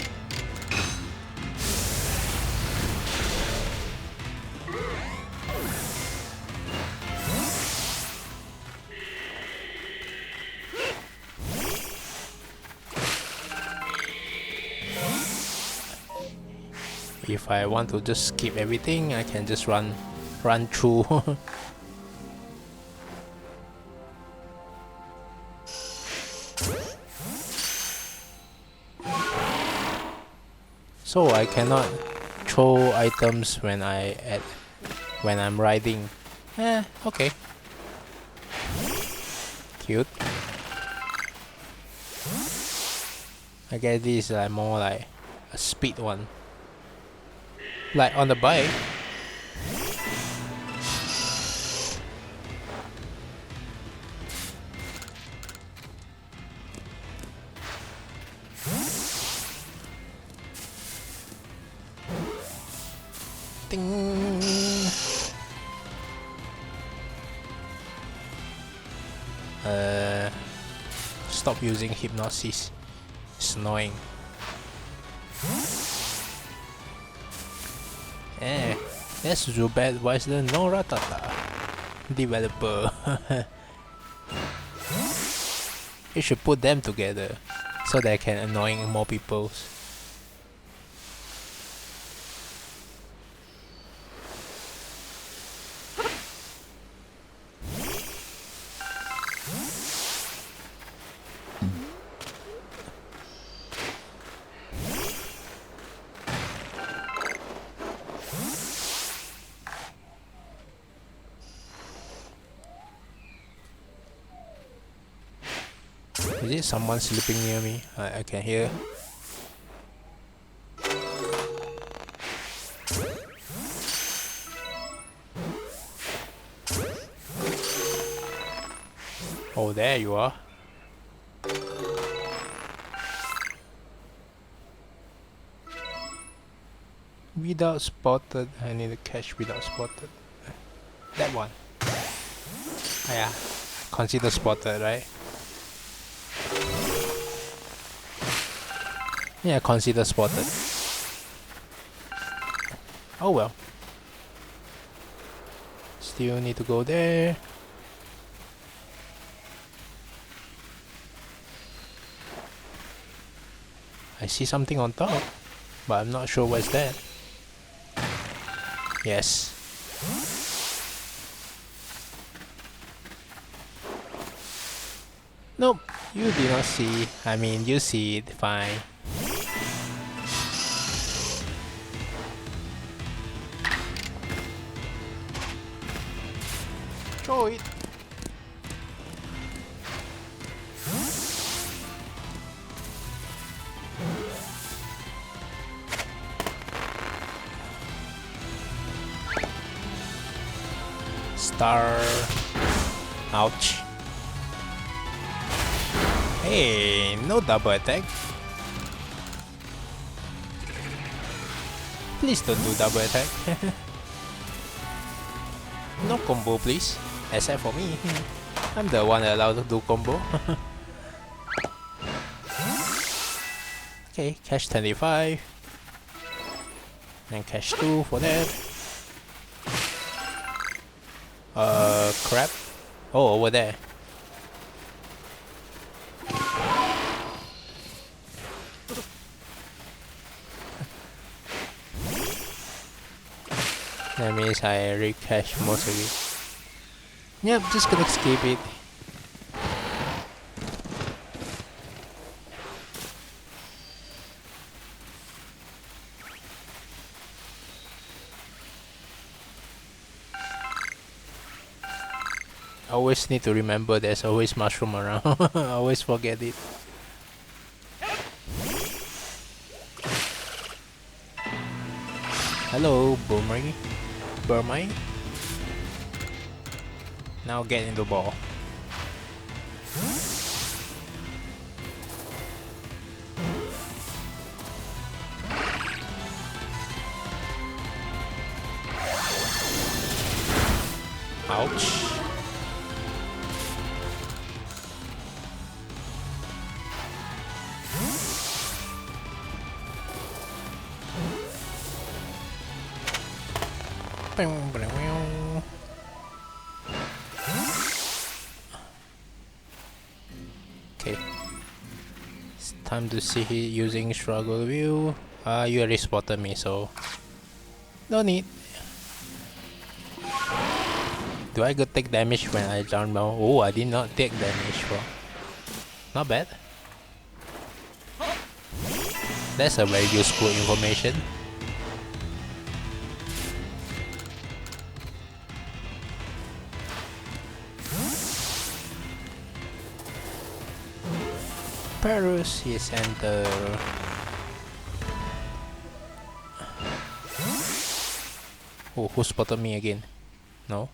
If I want to just skip everything, I can just run through. So I cannot throw items when I'm riding. Okay. Cute. I guess this is more like a speed one. Like on the bike. Ding. Stop using hypnosis. It's annoying. That's too bad. Why is there no Ratata? Developer. You should put them together so they can annoying more people. Is it someone sleeping near me? I can hear. Oh, there you are. Without spotted. I need to catch without spotted. That one. Oh, yeah. Consider spotted, right? Yeah, consider spotted. Oh well. Still need to go there. I see something on top, but I'm not sure what's that. Yes. Nope, you did not see. I mean, you see it, fine. Throw it. Star. Ouch. Hey, no double attack. Please don't do double attack. No combo, please. Except for me. I'm the one allowed to do combo. Okay, cash 25. And cash 2 for that. Crap. Oh, over there. That means I recash most of it. Yep, just gonna skip it. Always need to remember there's always mushroom around. I always forget it. Hello, Burmai. Now get in the ball. Ouch. Okay. It's time to see he using struggle view. You already spotted me, so no need. Do I go take damage when I jump down? Oh, I did not take damage. Well, not bad. That's a very useful information. Paris is enter. Oh, who spotted me again? No.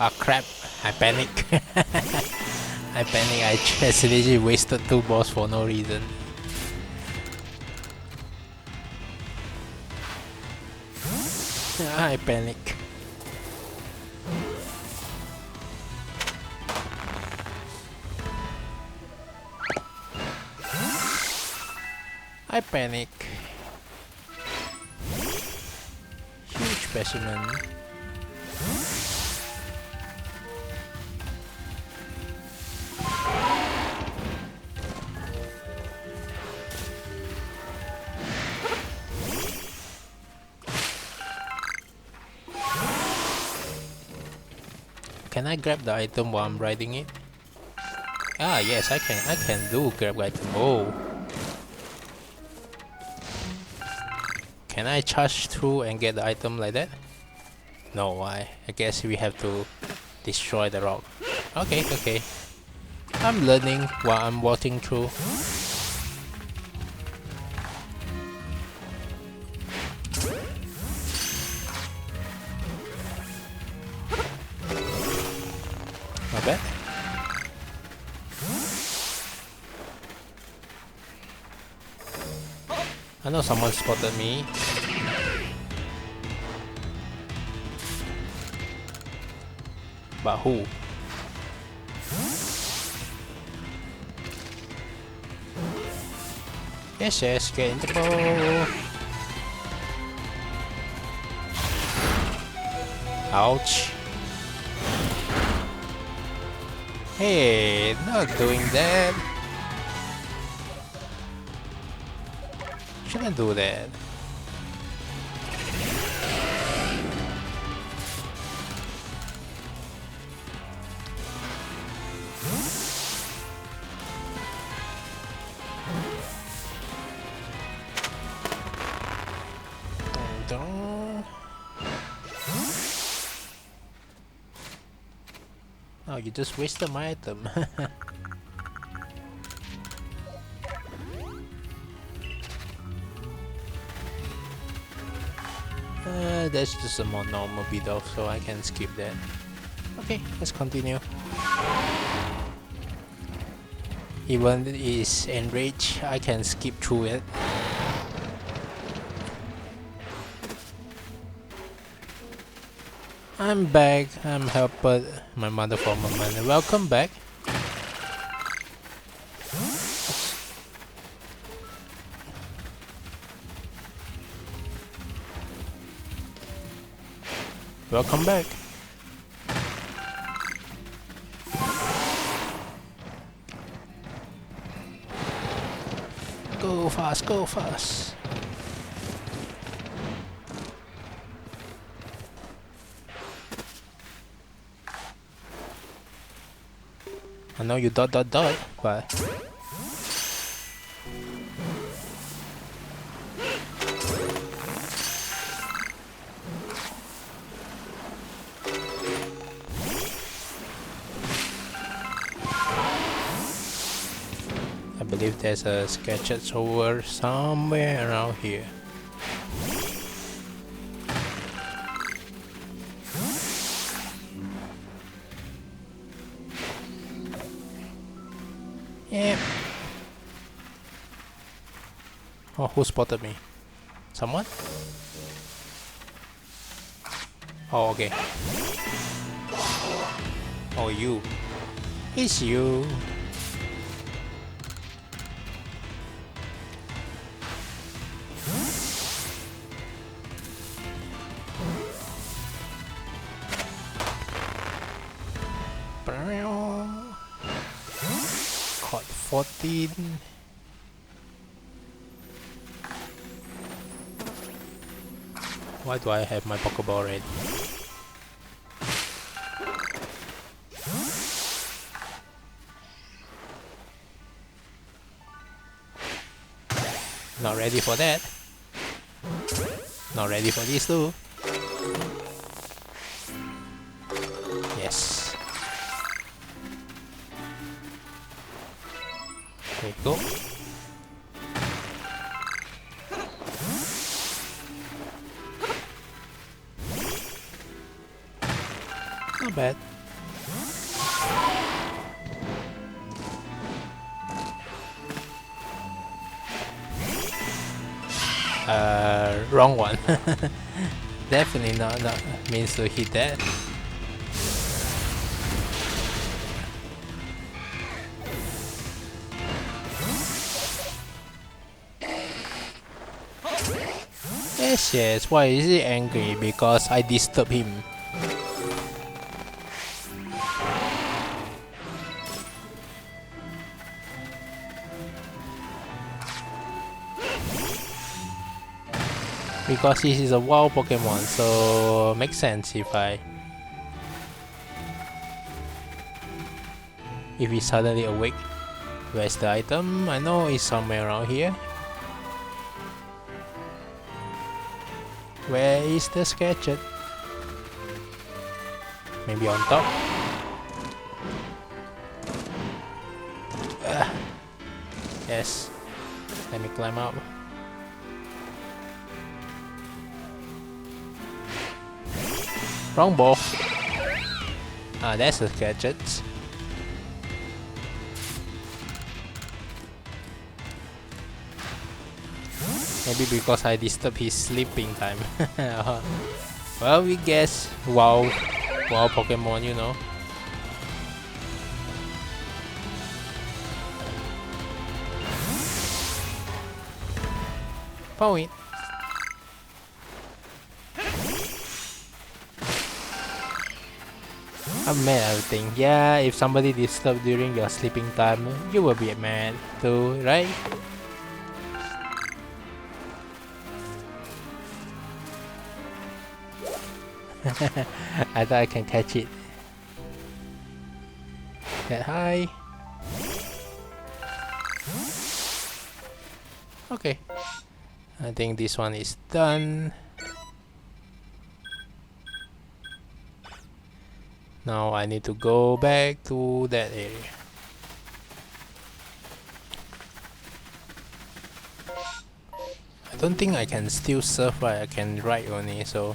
Ah crap! I panic. I panic. I accidentally wasted 2 balls for no reason. I panic. I panic. Huge specimen. Can I grab the item while I'm riding it? Ah yes, I can. I can do grab item. Oh. Can I charge through and get the item like that? No, I guess we have to destroy the rock. Okay, okay. I'm learning while I'm walking through. Not bad. I know someone spotted me. But who? Yes, yes, get in the bowl. Ouch. Hey, not doing that. Shouldn't do that. Oh, you just wasted my item. That's just a more normal beat off, so I can skip that. Okay, let's continue. Even if it is enraged, I can skip through it. I'm back. I'm helped my mother for a moment. Welcome back. Welcome back. Go fast, go fast. I know you dot, but I believe there's a sketches over somewhere around here. Yep. Oh, who spotted me? Someone? Oh, okay. Oh, you. It's you. Caught 14. Why do I have my Pokeball ready? Not ready for that. Not ready for this too. Yes. There you go. Not bad. Wrong one. Definitely not means to hit that. Yes, why is he angry? Because I disturb him. Because this is a wild Pokemon, so makes sense if he's suddenly awake. Where's the item? I know it's somewhere around here. Where is the Sketchet? Maybe on top? Yes. Let me climb up. Wrong ball. Ah, that's the Sketchet. Maybe because I disturb his sleeping time. Well, we guess wow Pokemon, you know. Point. I'm mad at everything. Yeah, if somebody disturbs during your sleeping time, you will be mad too, right? I thought I can catch it. Get high. Okay. I think this one is done. Now I need to go back to that area. I don't think I can still surf, right? I can ride only, so...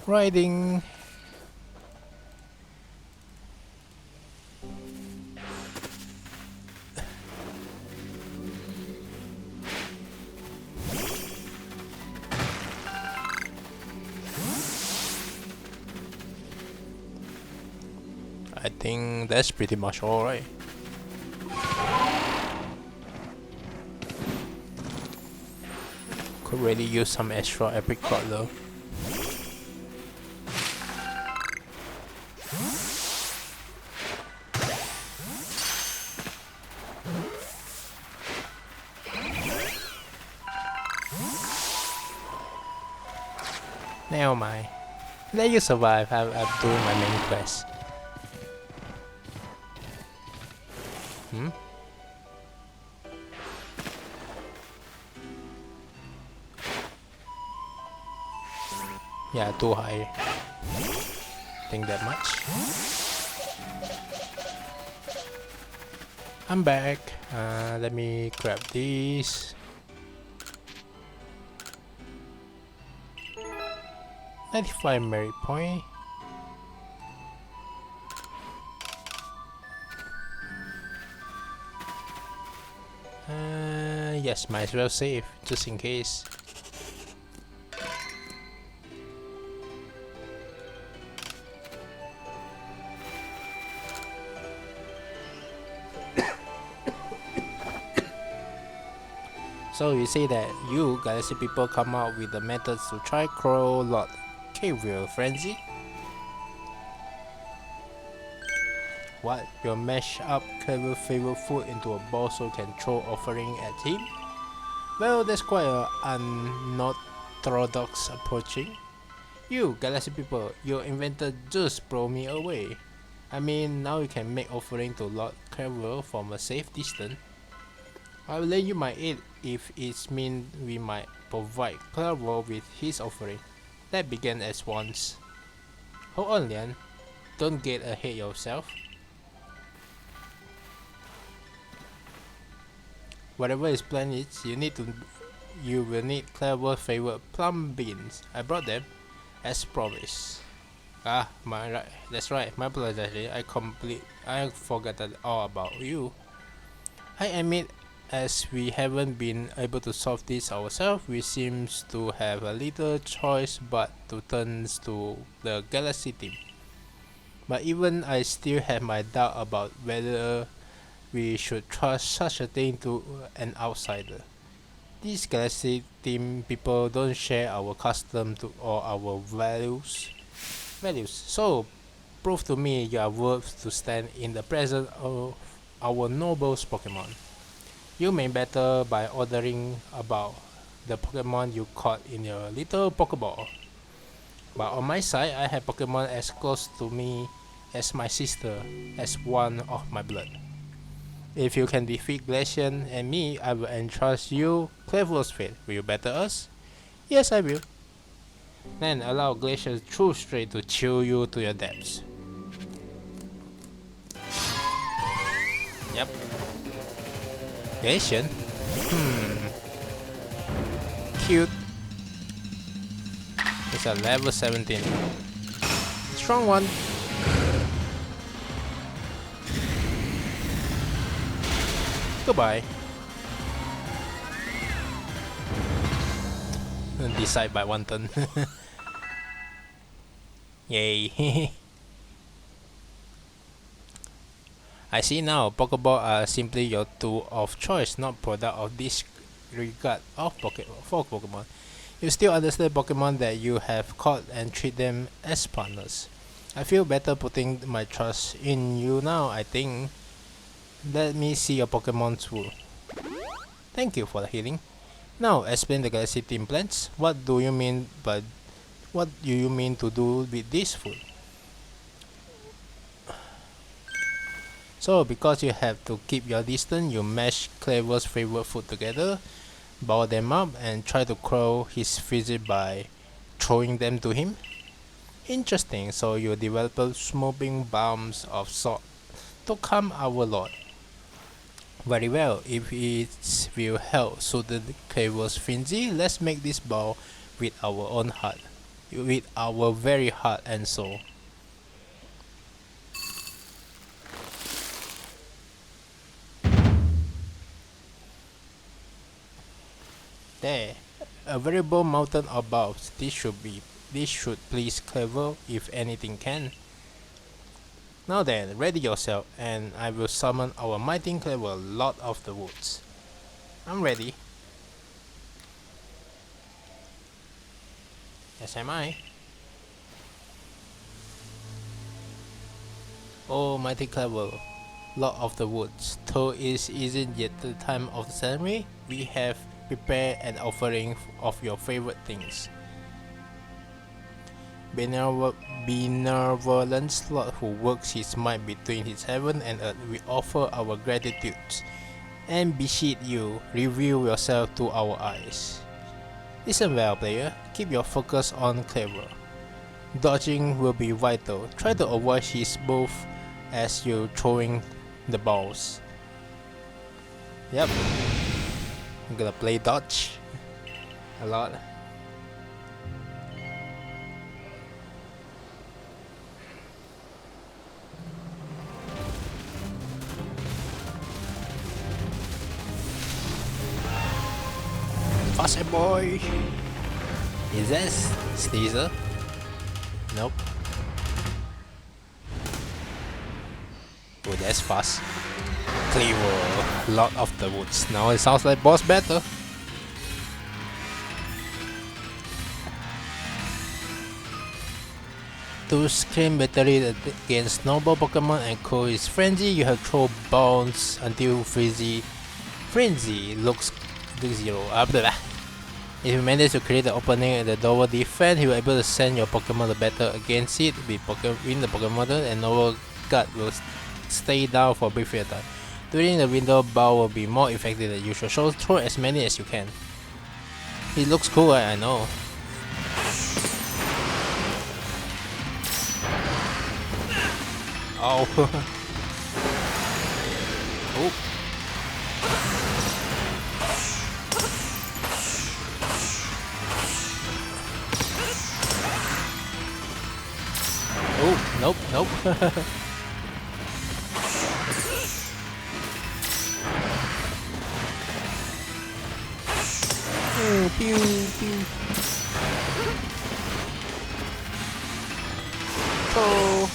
Riding! I think that's pretty much all, right? Could really use some extra apricot though. Never mind. Let you survive. I'm doing my main quest. Yeah, too high. Think that much. I'm back. Let me grab these. $95 merit point. Yes, might as well save just in case. So you say that you Galaxy people come out with the methods to try Crow Lord Caviar Frenzy? What? You mash up Clever favorite food into a ball so you can throw offering at him? Well, that's quite a unorthodox approaching. You Galaxy people, your inventor just blow me away. I mean, now you can make offering to Lord Clever from a safe distance. I will lend you my aid if it means we might provide Clever with his offering. That began as once. Hold on, Lian. Don't get ahead yourself. Whatever his plan is, you will need Clever's favorite plum beans. I brought them, as promised. That's right. My apologies. I forgot all about you. I admit, as we haven't been able to solve this ourselves, we seem to have a little choice but to turn to the Galaxy team. But even I still have my doubt about whether we should trust such a thing to an outsider. These Galaxy team people don't share our custom or our values. So, prove to me you are worth to stand in the presence of our noble Pokemon. You may better by ordering about the Pokemon you caught in your little Pokeball. But on my side, I have Pokemon as close to me as my sister, as one of my blood. If you can defeat Glacian and me, I will entrust you Clever's fate. Will you better us? Yes, I will. Then allow Glacian's true straight to chill you to your depths. Yep. Glacian? Cute. It's a level 17. Strong one. Goodbye. Decide by one turn. Yay. I see now, Pokeball are simply your tool of choice, not product of disregard for Pokemon. You still understand Pokemon that you have caught and treat them as partners. I feel better putting my trust in you now, I think. Let me see your Pokemon tool. Thank you for the healing. Now explain the Galaxy team plans. What do you mean to do with this food? So because you have to keep your distance, you mash Clever's favorite food together, boil them up, and try to quell his visit by throwing them to him? Interesting, so you develop smoking bombs of salt to calm our lord. Very well, if it will help suit Clever's frenzy, let's make this bowl with our own heart, with our very heart and soul. There, a variable mountain above. This should please Clever if anything can. Now then, ready yourself, and I will summon our mighty Clever, Lord of the Woods. I'm ready. Yes, am I? Oh, mighty Clever, Lord of the Woods, though it isn't yet the time of the ceremony, we have prepared an offering of your favorite things. Benevolent Lord who works his might between his heaven and earth, we offer our gratitude and beseech you, reveal yourself to our eyes. Listen well, player, keep your focus on Clever. Dodging will be vital. Try to avoid his move as you throwing the balls. Yep. I'm gonna play dodge a lot. Fast boy. Is that Sneasel? Nope. Oh, that's fast. Clever, Lord of the Woods. Now it sounds like boss battle. To scream battery against noble Pokemon and call its Frenzy, you have throw bounce until Frenzy looks 0. Blah. If you manage to create the opening at the lower defense, you will be able to send your Pokemon to battle against it win the Pokemon turn, and Noble Guard will stay down for a brief period of time. During the window, Bow will be more effective than usual, so throw as many as you can. It looks cool, I know. Oh. Oh. Oh, nope, nope. Oh, pew, pew. Oh.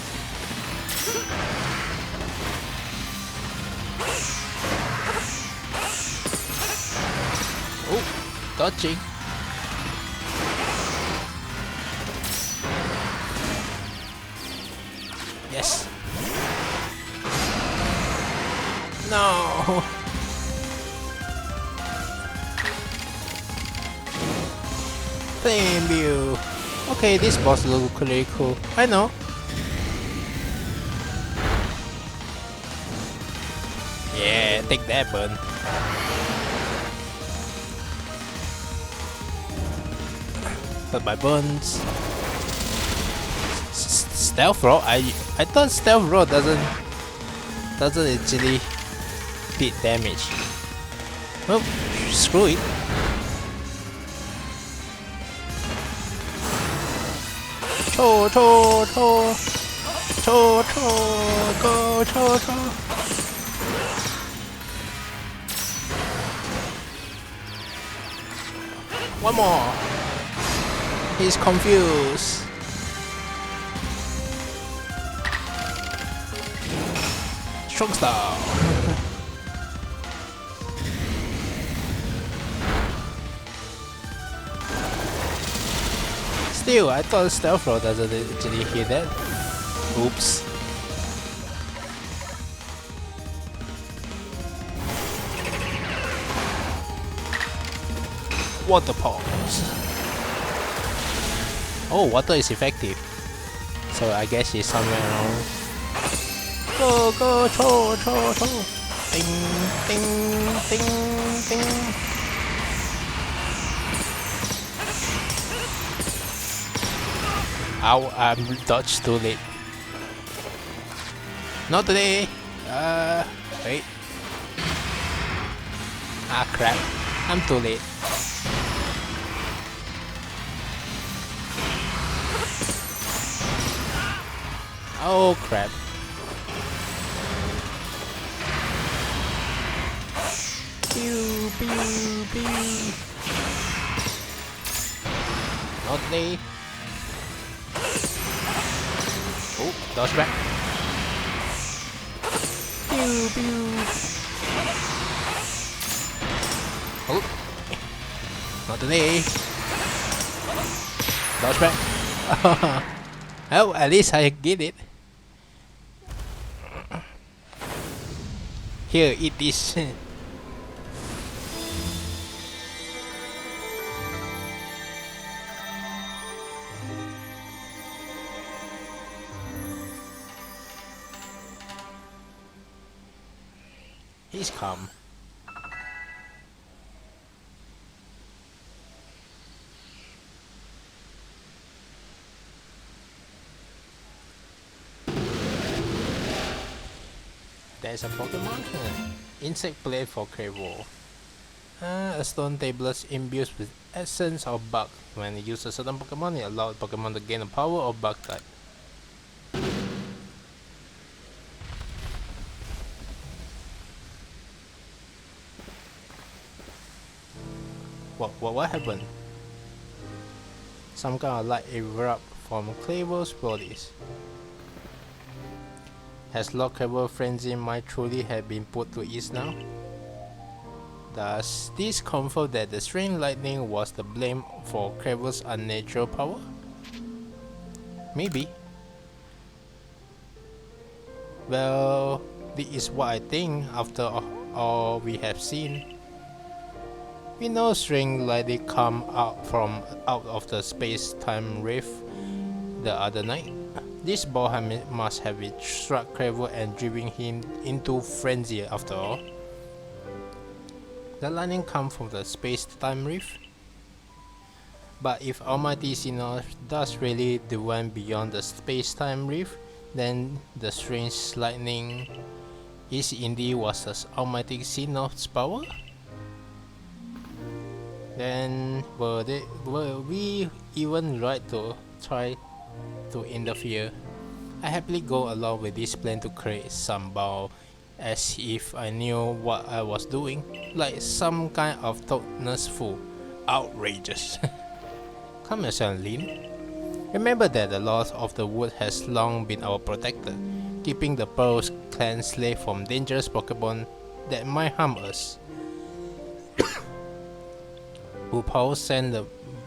Oh, dodging. Yes. No. Thank you. Okay, this boss looks really cool. I know. Yeah, take that, burn. But my buns. Stealth roll? I thought stealth roll doesn't actually beat damage. Well, screw it. Cho, go, cho. One more. He's confused. Strong style. Still, I thought stealth roll doesn't actually hit that. Oops. Water pulse. Oh, water is effective. So I guess it's somewhere around. Go, cho. Ding. Ow, I'm dodged too late. Not today. Wait. Ah, crap. I'm too late. Oh, crap. Pew. Not today. Oh, dodge back. Pew. Oh, not today. Dodge back. Oh, at least I get it. Here, eat this. He's calm. There's a Pokemon? Insect blade for Cravo. A stone tablet imbued with essence of bug. When you use a certain Pokemon, it allows Pokemon to gain the power of bug type. What happened? Some kind of light erupt from Clavel's bodies. Has Lord Clavel's frenzy might truly have been put to ease now? Does this confirm that the strange lightning was the blame for Clavel's unnatural power? Maybe. Well, this is what I think after all we have seen. We know string likely come out of the space-time rift the other night. This ball must have it struck Clever and driven him into frenzy after all. The lightning comes from the space-time rift. But if Almighty Sinnoh does really went beyond the space-time rift, then the strange lightning is indeed was the Almighty Sinnoh's power? Then were we even right to try to interfere? I happily go along with this plan to create some ball as if I knew what I was doing, like some kind of thoughtless fool. Outrageous. Calm yourself, Lin. Remember that the Lord of the Wood has long been our protector, keeping the Pearl's clan safe from dangerous Pokemon that might harm us. Who powers sent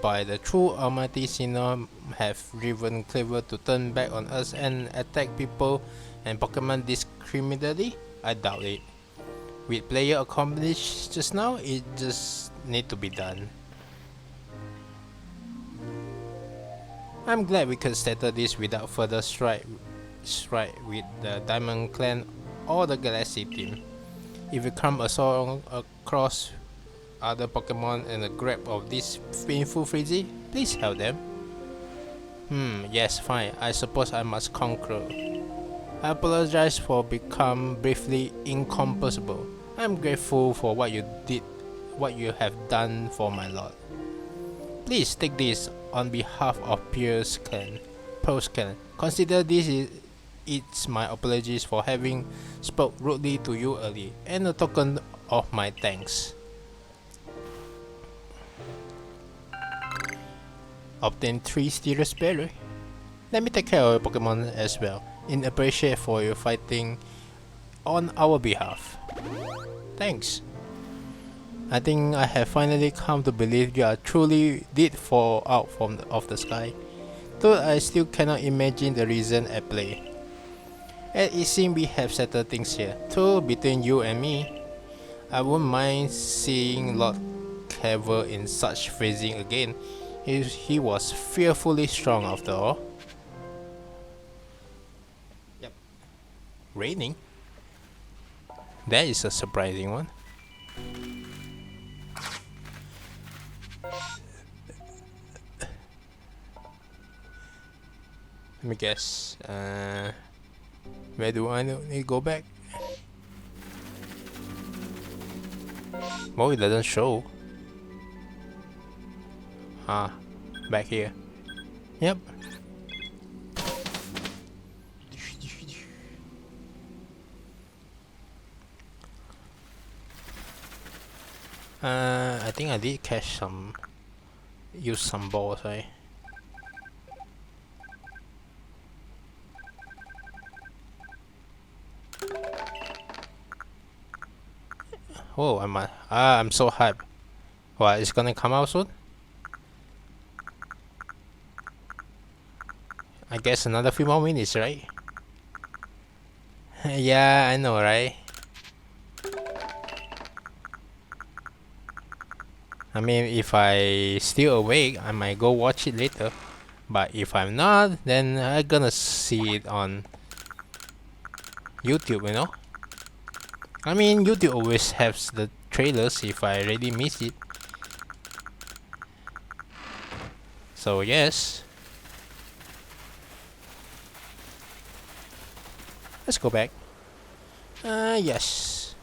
by the true Almighty Sinnoh have driven Clever to turn back on us and attack people and Pokemon discriminately? I doubt it. With player accomplished just now, it just need to be done. I'm glad we could settle this without further strife with the Diamond Clan or the Galaxy team. If you come across other Pokemon in the grip of this painful frenzy, please help them. Yes, fine. I suppose I must conquer. I apologize for become briefly incomprehensible. I'm grateful for what you have done for my lord. Please take this on behalf of Pearl's clan. Consider it's my apologies for having spoke rudely to you earlier, and a token of my thanks. Obtain 3 Steelers Berry. Let me take care of your Pokemon as well, in appreciation for your fighting on our behalf. Thanks. I think I have finally come to believe you are truly did fall out of the sky, though I still cannot imagine the reason at play. And it seems we have settled things here, too, between you and me. I wouldn't mind seeing Lord Clever in such phrasing again. He was fearfully strong after all. Yep. Raining? That is a surprising one. Let me guess. Where do I need to go back? Oh, it doesn't show. Back here. Yep. I think I did use some balls, right? Oh, I'm so hyped. What, it's gonna come out soon? I guess another few more minutes, right? Yeah, I know, right? I mean, if I still awake, I might go watch it later. But if I'm not, then I'm gonna see it on YouTube, you know? I mean, YouTube always has the trailers if I really miss it. So yes. Let's go back. Yes.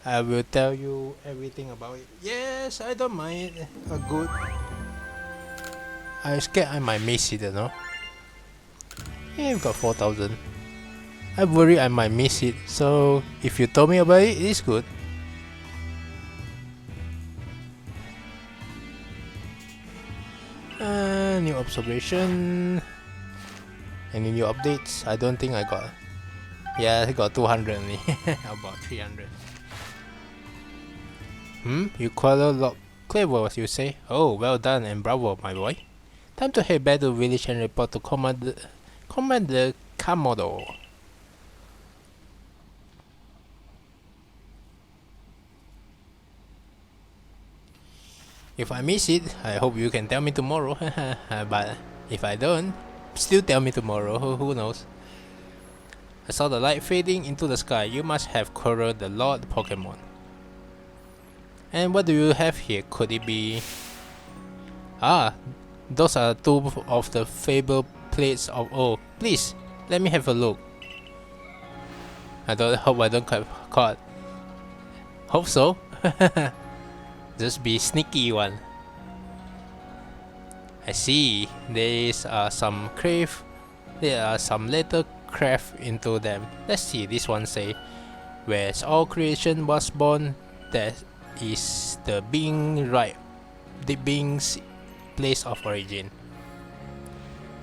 I will tell you everything about it. Yes, I don't mind. Good. I'm scared I might miss it, you know. Yeah, I've got 4,000. I worry I might miss it, so if you told me about it, it's good. New observation. Any new updates? I don't think I got. Yeah, I got 200 only. About 300. You clever, you say? Oh, well done and bravo, my boy. Time to head back to the village and report to Commander Commodore. If I miss it, I hope you can tell me tomorrow. But if I don't, still tell me tomorrow. Who knows? I saw the light fading into the sky. You must have corralled the Lord Pokemon. And what do you have here? Could it be... Ah, those are two of the fabled plates of... Oh, please, let me have a look. Hope I don't get caught. Hope so. Just be sneaky one. I see. There are some letter craft into them. Let's see. This one say, "Where all creation was born, that is the being's place of origin."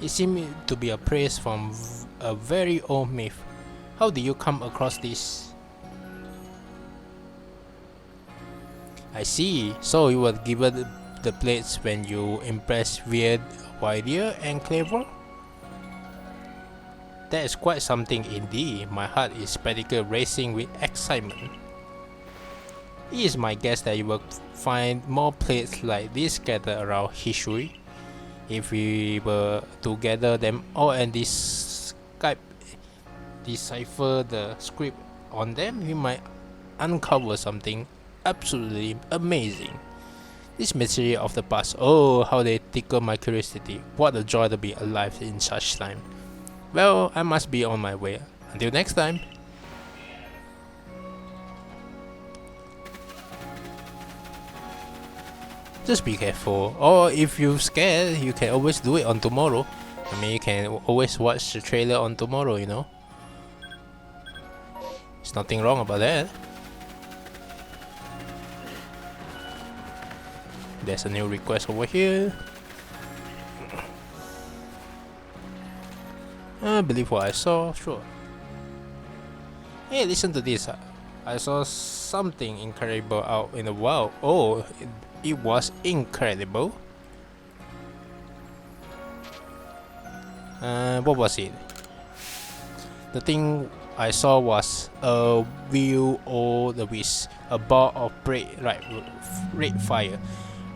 It seems to be a praise from a very old myth. How did you come across this? I see. So you were given the plates when you impressed Weird, Widear, and Clever? That is quite something indeed. My heart is practically racing with excitement. It is my guess that you will find more plates like this scattered around Hishui. If we were to gather them all and decipher the script on them, we might uncover something absolutely amazing. This mystery of the past, oh, how they tickle my curiosity. What a joy to be alive in such time. Well, I must be on my way. Until next time. Just be careful. Or if you're scared, you can always do it on tomorrow. I mean, you can always watch the trailer on tomorrow, you know. There's nothing wrong about that. There's a new request over here. I believe what I saw, sure. Hey, listen to this. I saw something incredible out in the wild. Oh, it was incredible. What was it? The thing I saw was a will-o'-the-wisp, a ball of red fire.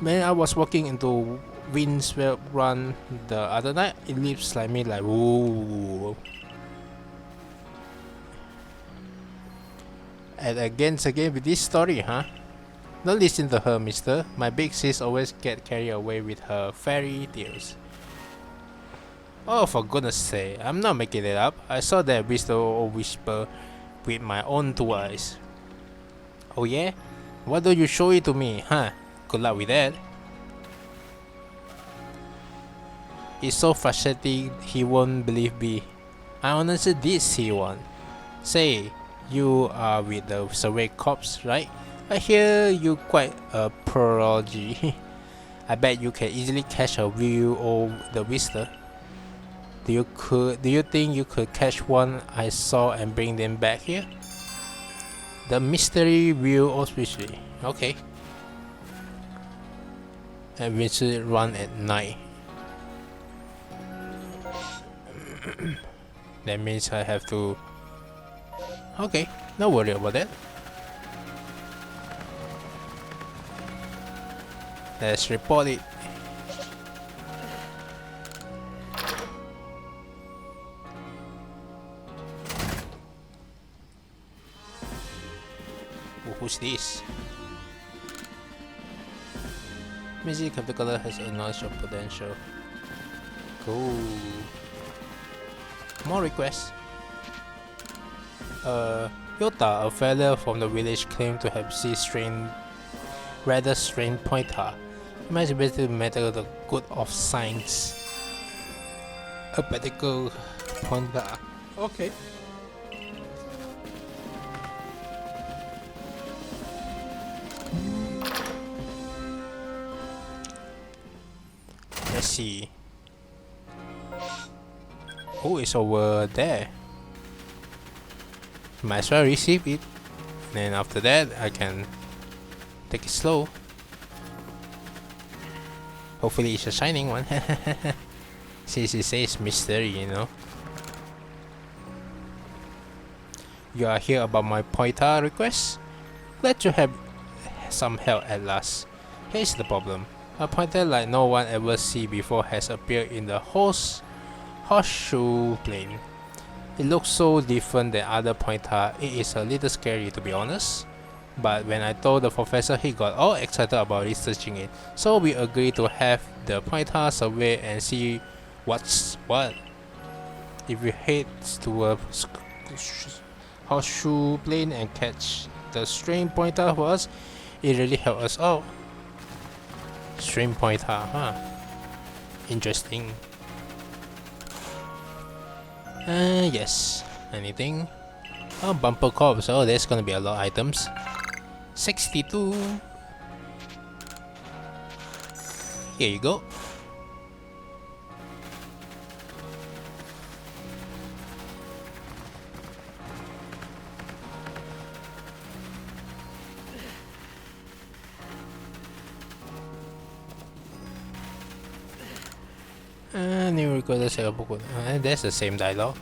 When I was walking into Windswept Run the other night, it leaves like me like whoa. And again with this story, huh? Don't listen to her, mister. My big sis always get carried away with her fairy tales. Oh, for goodness sake, I'm not making it up. I saw that whisper with my own two eyes. Oh yeah? Why don't you show it to me, huh? Good luck with that. It's so frustrating he won't believe me. I honestly did see one. Say, you are with the survey corps, right? I hear you quite a prodigy. I bet you can easily catch a will-o'-the-wisp. Do you think you could catch one I saw and bring them back here? The mystery will-o'-the-wisp. Okay. And we should run at night. That means I have to... Okay, no worry about that. Let's report it. Who's this? Music of the color has acknowledged your potential. Cool. More requests. Yota, a fellow from the village, claimed to have seen rather strange pointer. He must be able to matter the good of science. A particle pointer. Okay. Let's see. Oh, it's over there. Might as well receive it. And then after that, I can take it slow. Hopefully it's a shining one. Since it says mystery, you know. You are here about my pointer request? Glad to have some help at last. Here's the problem. A pointer like no one ever see before has appeared in the horseshoe plane. It looks so different than other pointer, it is a little scary to be honest. But when I told the professor, he got all excited about researching it. So we agreed to have the pointer survey and see what's what. If we head to a horseshoe plane and catch the string pointer for us, it really helped us out. String pointer, huh? Interesting. Yes. Anything? Oh, bumper corps. Oh, there's gonna be a lot of items. 62. Here you go. New recorder say that's the same dialogue.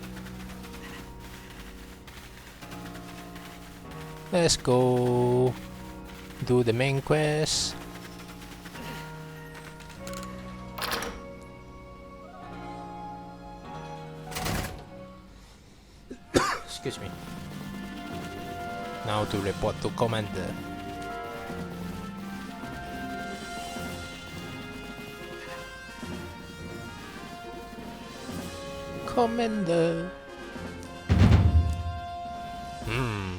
Let's go do the main quest. Excuse me. Now to report to commander. Commander.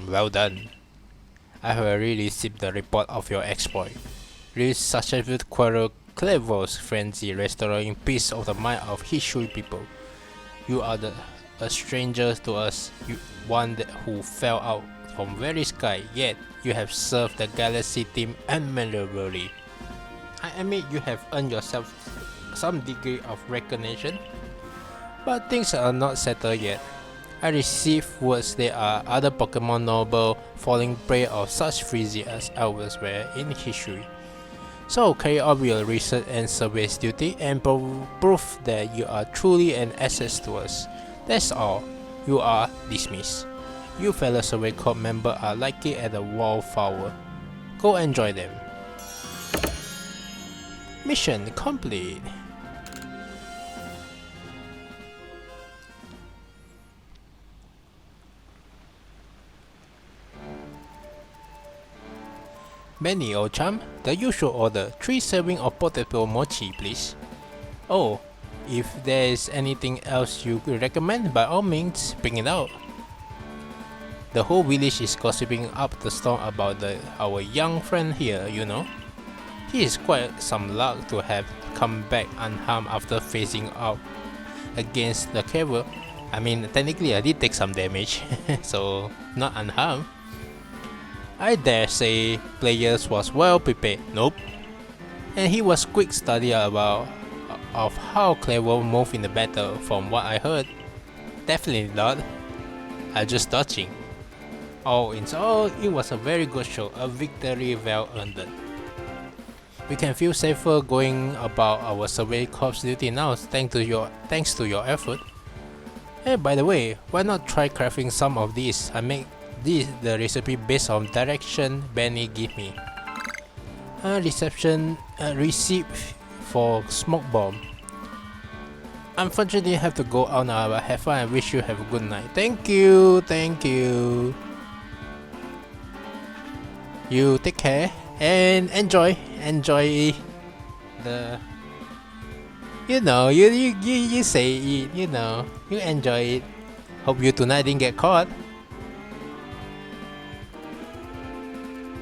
Well done. I have already received the report of your exploit. Reach successful quarrel Clevo's frenzy, restoring peace of the mind of Hishui people. You are a stranger to us, one who fell out from very sky, yet you have served the galaxy team admirably. I admit you have earned yourself some degree of recognition, but things are not settled yet. I received words there are other Pokemon noble falling prey of such frenzy as elsewhere in history. So carry out your research and service duty and prove that you are truly an asset to us. That's all. You are dismissed. You fellow Survey Corps members are likely at the Wallflower. Go enjoy them. Mission complete. Benny, old chum, the usual order, 3 servings of potato mochi, please. Oh, if there is anything else you could recommend, by all means, bring it out. The whole village is gossiping up the storm about our young friend here, you know. He is quite some luck to have come back unharmed after facing out against the clever. I mean, technically I did take some damage, so not unharmed. I dare say players was well prepared. Nope. And he was quick study about of how Clever moved in the battle from what I heard. Definitely not. I just dodging. All in all, it was a very good show, a victory well earned. We can feel safer going about our survey corps duty now thanks to your effort. Hey, by the way, why not try crafting some of these? I make the recipe based on direction Benny give me. Receipt for smoke bomb. Unfortunately, I have to go out now, but have fun and wish you have a good night. Thank you. You take care and enjoy the. You know, you say it. You know, you enjoy it. Hope you tonight didn't get caught.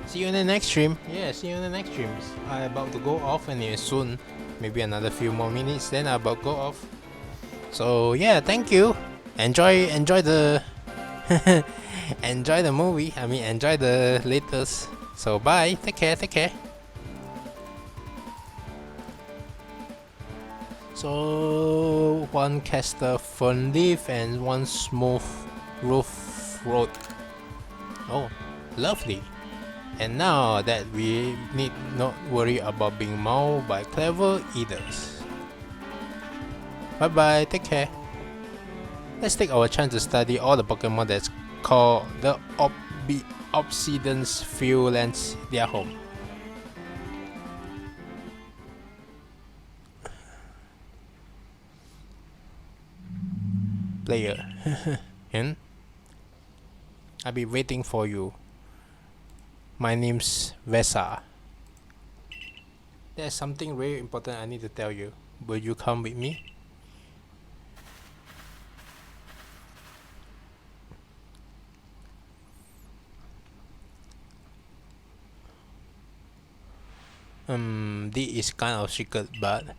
See you in the next stream. Yeah, see you in the next stream. I'm about to go off anyway soon. Maybe another few more minutes, then I'm about to go off. So yeah, thank you. Enjoy the enjoy the movie. I mean, enjoy the latest. So bye. Take care. So one caster fern leaf and one smooth roof road. Oh, lovely. And now that we need not worry about being mauled by clever eaters. Bye bye, take care. Let's take our chance to study all the Pokemon that's called the Obsidian's Fuel Lands their home. Player. I'll be waiting for you. My name's Vesa. There's something very important I need to tell you. Will you come with me? This is kind of secret, but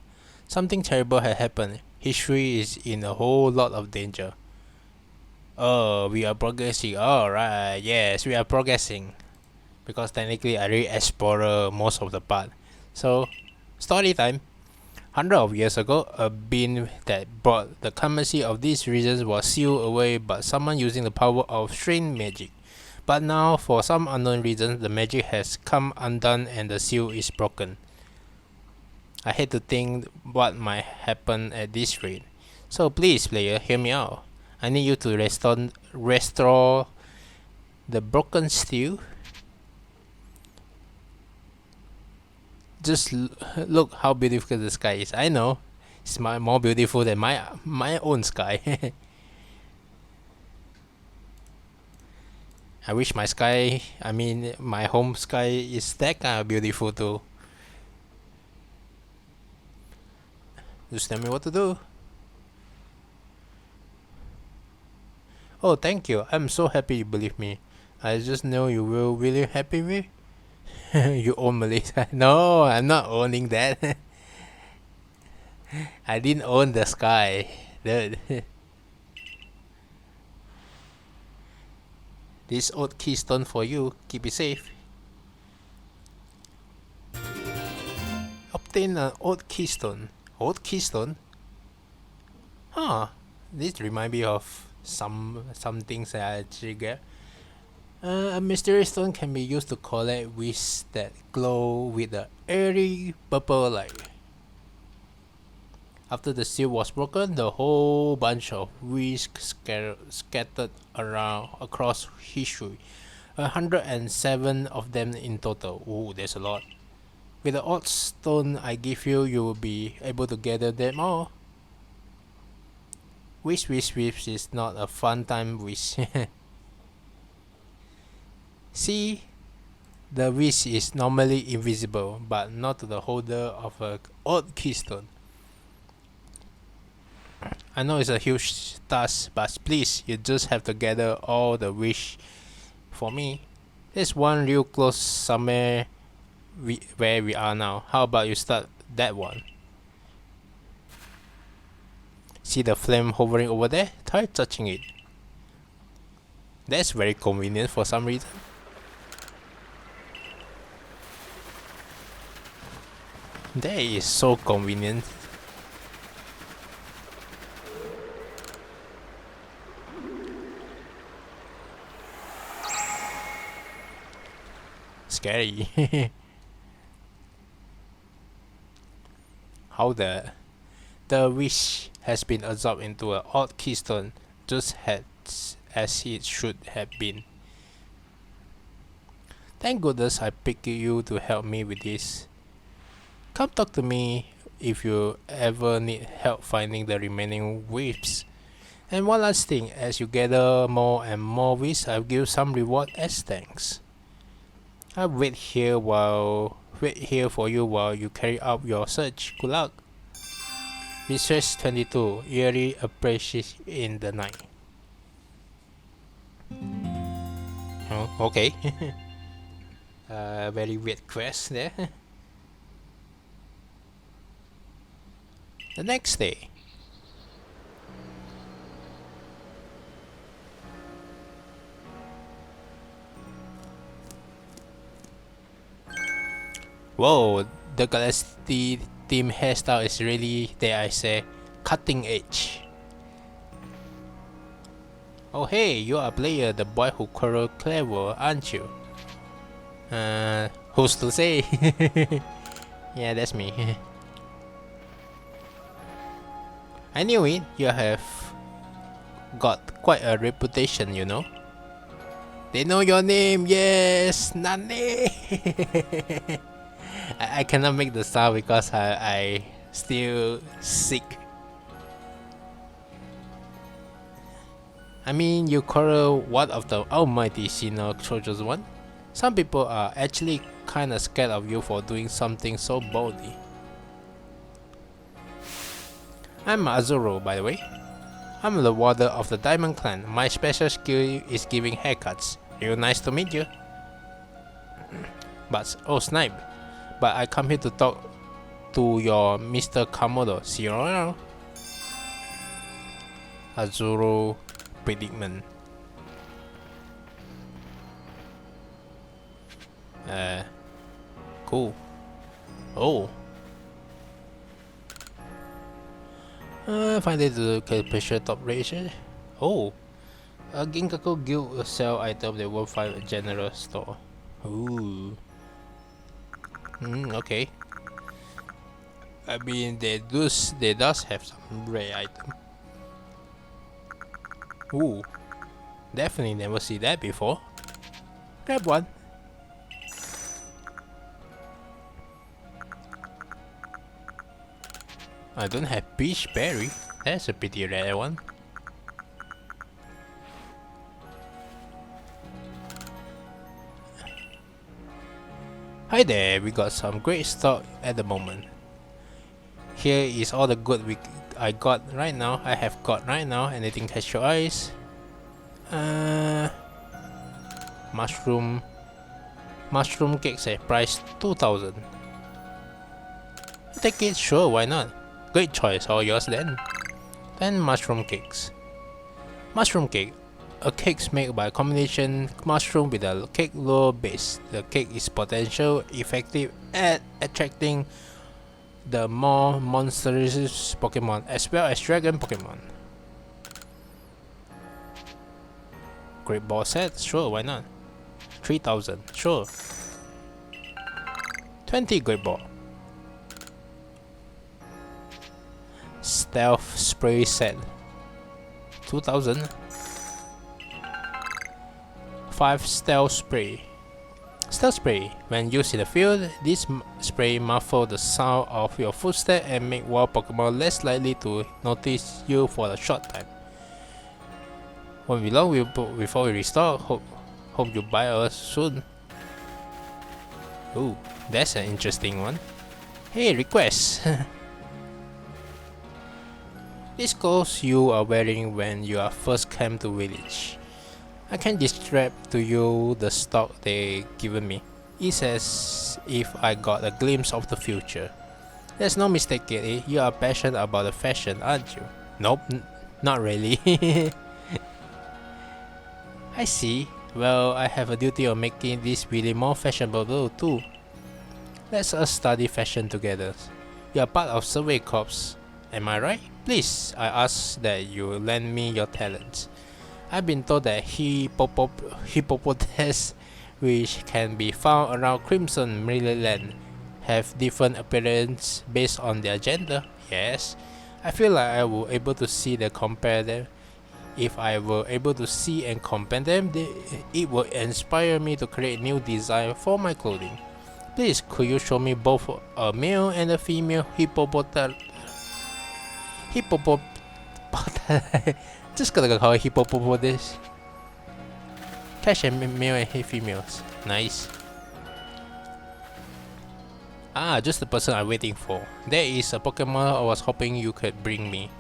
something terrible had happened. History is in a whole lot of danger. Oh, we are progressing. Alright, yes, we are progressing. Because technically I already explored most of the part. So, story time. Hundreds of years ago, a being that brought the clemency of these regions was sealed away by someone using the power of strange magic. But now, for some unknown reason, the magic has come undone and the seal is broken. I hate to think what might happen at this rate. So please, player, hear me out. I need you to restore the broken steel. Just look how beautiful the sky is. I know, it's more beautiful than my own sky. I wish my sky, my home sky is that kind of beautiful too. Just tell me what to do. Oh, thank you. I'm so happy you believe me. I just know you will really happy with. You own Malaysia. No, I'm not owning that. I didn't own the sky. Dude. This old keystone for you. Keep it safe. Obtain an old keystone. Old keystone? Huh. This reminds me of some things that I actually get. A mysterious stone can be used to collect wishes that glow with a airy purple light. After the seal was broken, the whole bunch of wishes scattered across history. 107 of them in total. Ooh, there's a lot. With the odd stone I give you, you will be able to gather them all. Wish is not a fun time wish. See, the wish is normally invisible, but not to the holder of a odd keystone. I know it's a huge task, but please, you just have to gather all the wish for me. There's one real close somewhere where we are now. How about you start that one? See the flame hovering over there? Try touching it. That's very convenient for some reason. That is so convenient. Scary. How the wish has been absorbed into an odd keystone, just as it should have been. Thank goodness I picked you to help me with this. Come talk to me if you ever need help finding the remaining wisps. And one last thing, as you gather more and more wisps, I'll give some reward as thanks. I'll wait here for you while you carry out your search. Good luck. Research 22, Eerie Appreciation in the Night. Oh, okay. Very weird quest there. The next day. Whoa, the Celestica team hairstyle is really, dare I say, cutting edge. Oh hey, you are a player, the boy who quarreled clever, aren't you? Who's to say? Yeah, that's me. I knew it. You have got quite a reputation, you know. They know your name, yes, Nani. I cannot make the sound because I still sick. I mean, you quarrel what of the almighty senior chosen one? Some people are actually kinda scared of you for doing something so boldly. I'm Azuro, by the way. I'm the warder of the Diamond Clan. My special skill is giving haircuts. Real nice to meet you. But, oh snipe. But I come here to talk to your Mr. Kamodo. See you around. Azuro predicament. Cool. Oh. Find it to capture top racer. Oh. A Ginkaku guild will sell item that will find a general store. Ooh. Okay. I mean, they does have some rare item. Ooh. Definitely never see that before. Grab one. I don't have peach berry. That's a pretty rare one. Hi there, we got some great stock at the moment. Here is all the good I got right now. I have got right now. Anything catch your eyes? Mushroom cakes at price 2,000. Take it, sure, why not? Great choice, all yours then. Then mushroom cakes. Mushroom cake. A cake made by a combination mushroom with a cake lure base. The cake is potential effective at attracting the more monstrous Pokemon as well as dragon Pokemon. Great ball set, sure, why not? 3,000, sure. 20 great ball. Stealth spray set, 2,000. 5 stealth spray. Stealth spray. When used in the field, this spray muffles the sound of your footsteps and make wild Pokemon less likely to notice you for a short time. Won't be long before we restock. Hope you buy us soon. Ooh, that's an interesting one. Hey, request. This clothes you are wearing when you are first came to village. I can describe to you the stock they given me. It's as if I got a glimpse of the future. There's no mistake, Kitty. You are passionate about the fashion, aren't you? Nope, not really. I see. Well, I have a duty of making this really more fashionable too. Let's us study fashion together. You are part of Survey Corps, am I right? Please, I ask that you lend me your talents. I've been told that hippopotamus, which can be found around Crimson Maryland, have different appearance based on their gender. Yes, I feel like I will able to see the compare them. If I were able to see and compare them, it would inspire me to create new design for my clothing. Please, could you show me both a male and a female hippopotamus? Just gonna call it hippopotamus. Catch a male and females. Nice. Ah, just the person I'm waiting for. There is a Pokemon I was hoping you could bring me.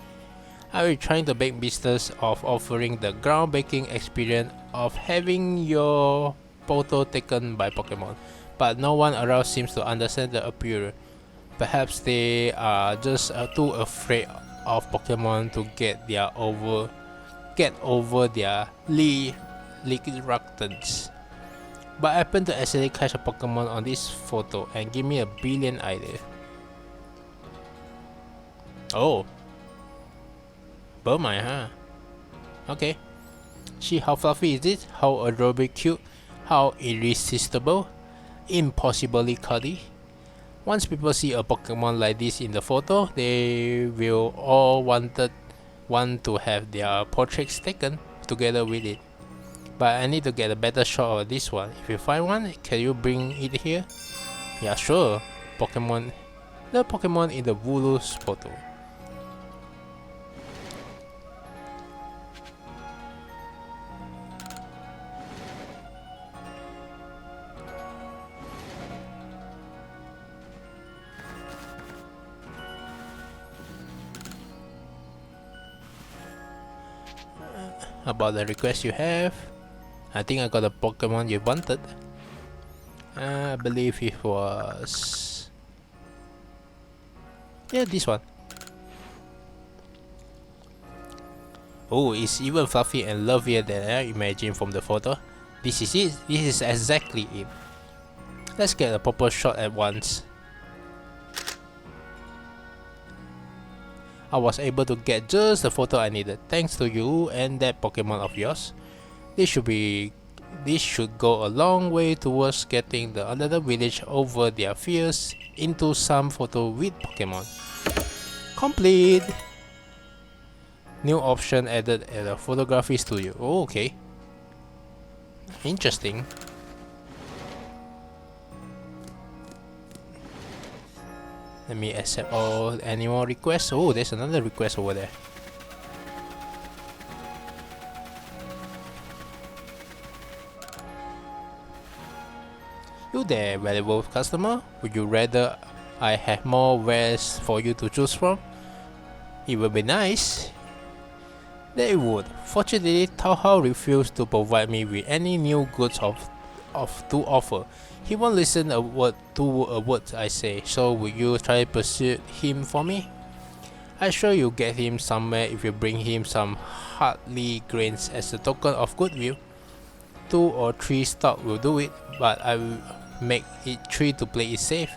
I was trying to make business of offering the groundbreaking experience of having your photo taken by Pokemon, but no one around seems to understand the appeal. Perhaps they are just too afraid of Pokemon to get over their reluctance. But I happen to accidentally catch a Pokemon on this photo and give me a brilliant idea. Oh. Burmine, huh? Okay. See how fluffy is it? How adorably cute? How irresistible? impossibly cuddly. Once people see a Pokemon like this in the photo, they will all want to have their portraits taken together with it. But I need to get a better shot of this one. If you find one, can you bring it here? Yeah, sure. The Pokemon in the Wooloo's photo. About the request you have, I think I got a Pokemon you wanted. I believe it was... yeah, this one. Oh, it's even fluffy and lovelier than I imagined from the photo. This is it. This is exactly it. Let's get a proper shot at once. I was able to get just the photo I needed, thanks to you and that Pokemon of yours. This should go a long way towards getting the other village over their fears into some photo with Pokemon. Complete! New option added at the photography studio. Oh, okay. Interesting. Let me accept all animal requests. Oh, there's another request over there. You there, valuable customer? Would you rather I have more wares for you to choose from? It would be nice. They would. Fortunately, Taohao refused to provide me with any new goods to offer. He won't listen a word I say, so will you try to pursue him for me? I sure you'll get him somewhere if you bring him some hardly grains as a token of goodwill. 2 or 3 stock will do it, but I will make it 3 to play it safe.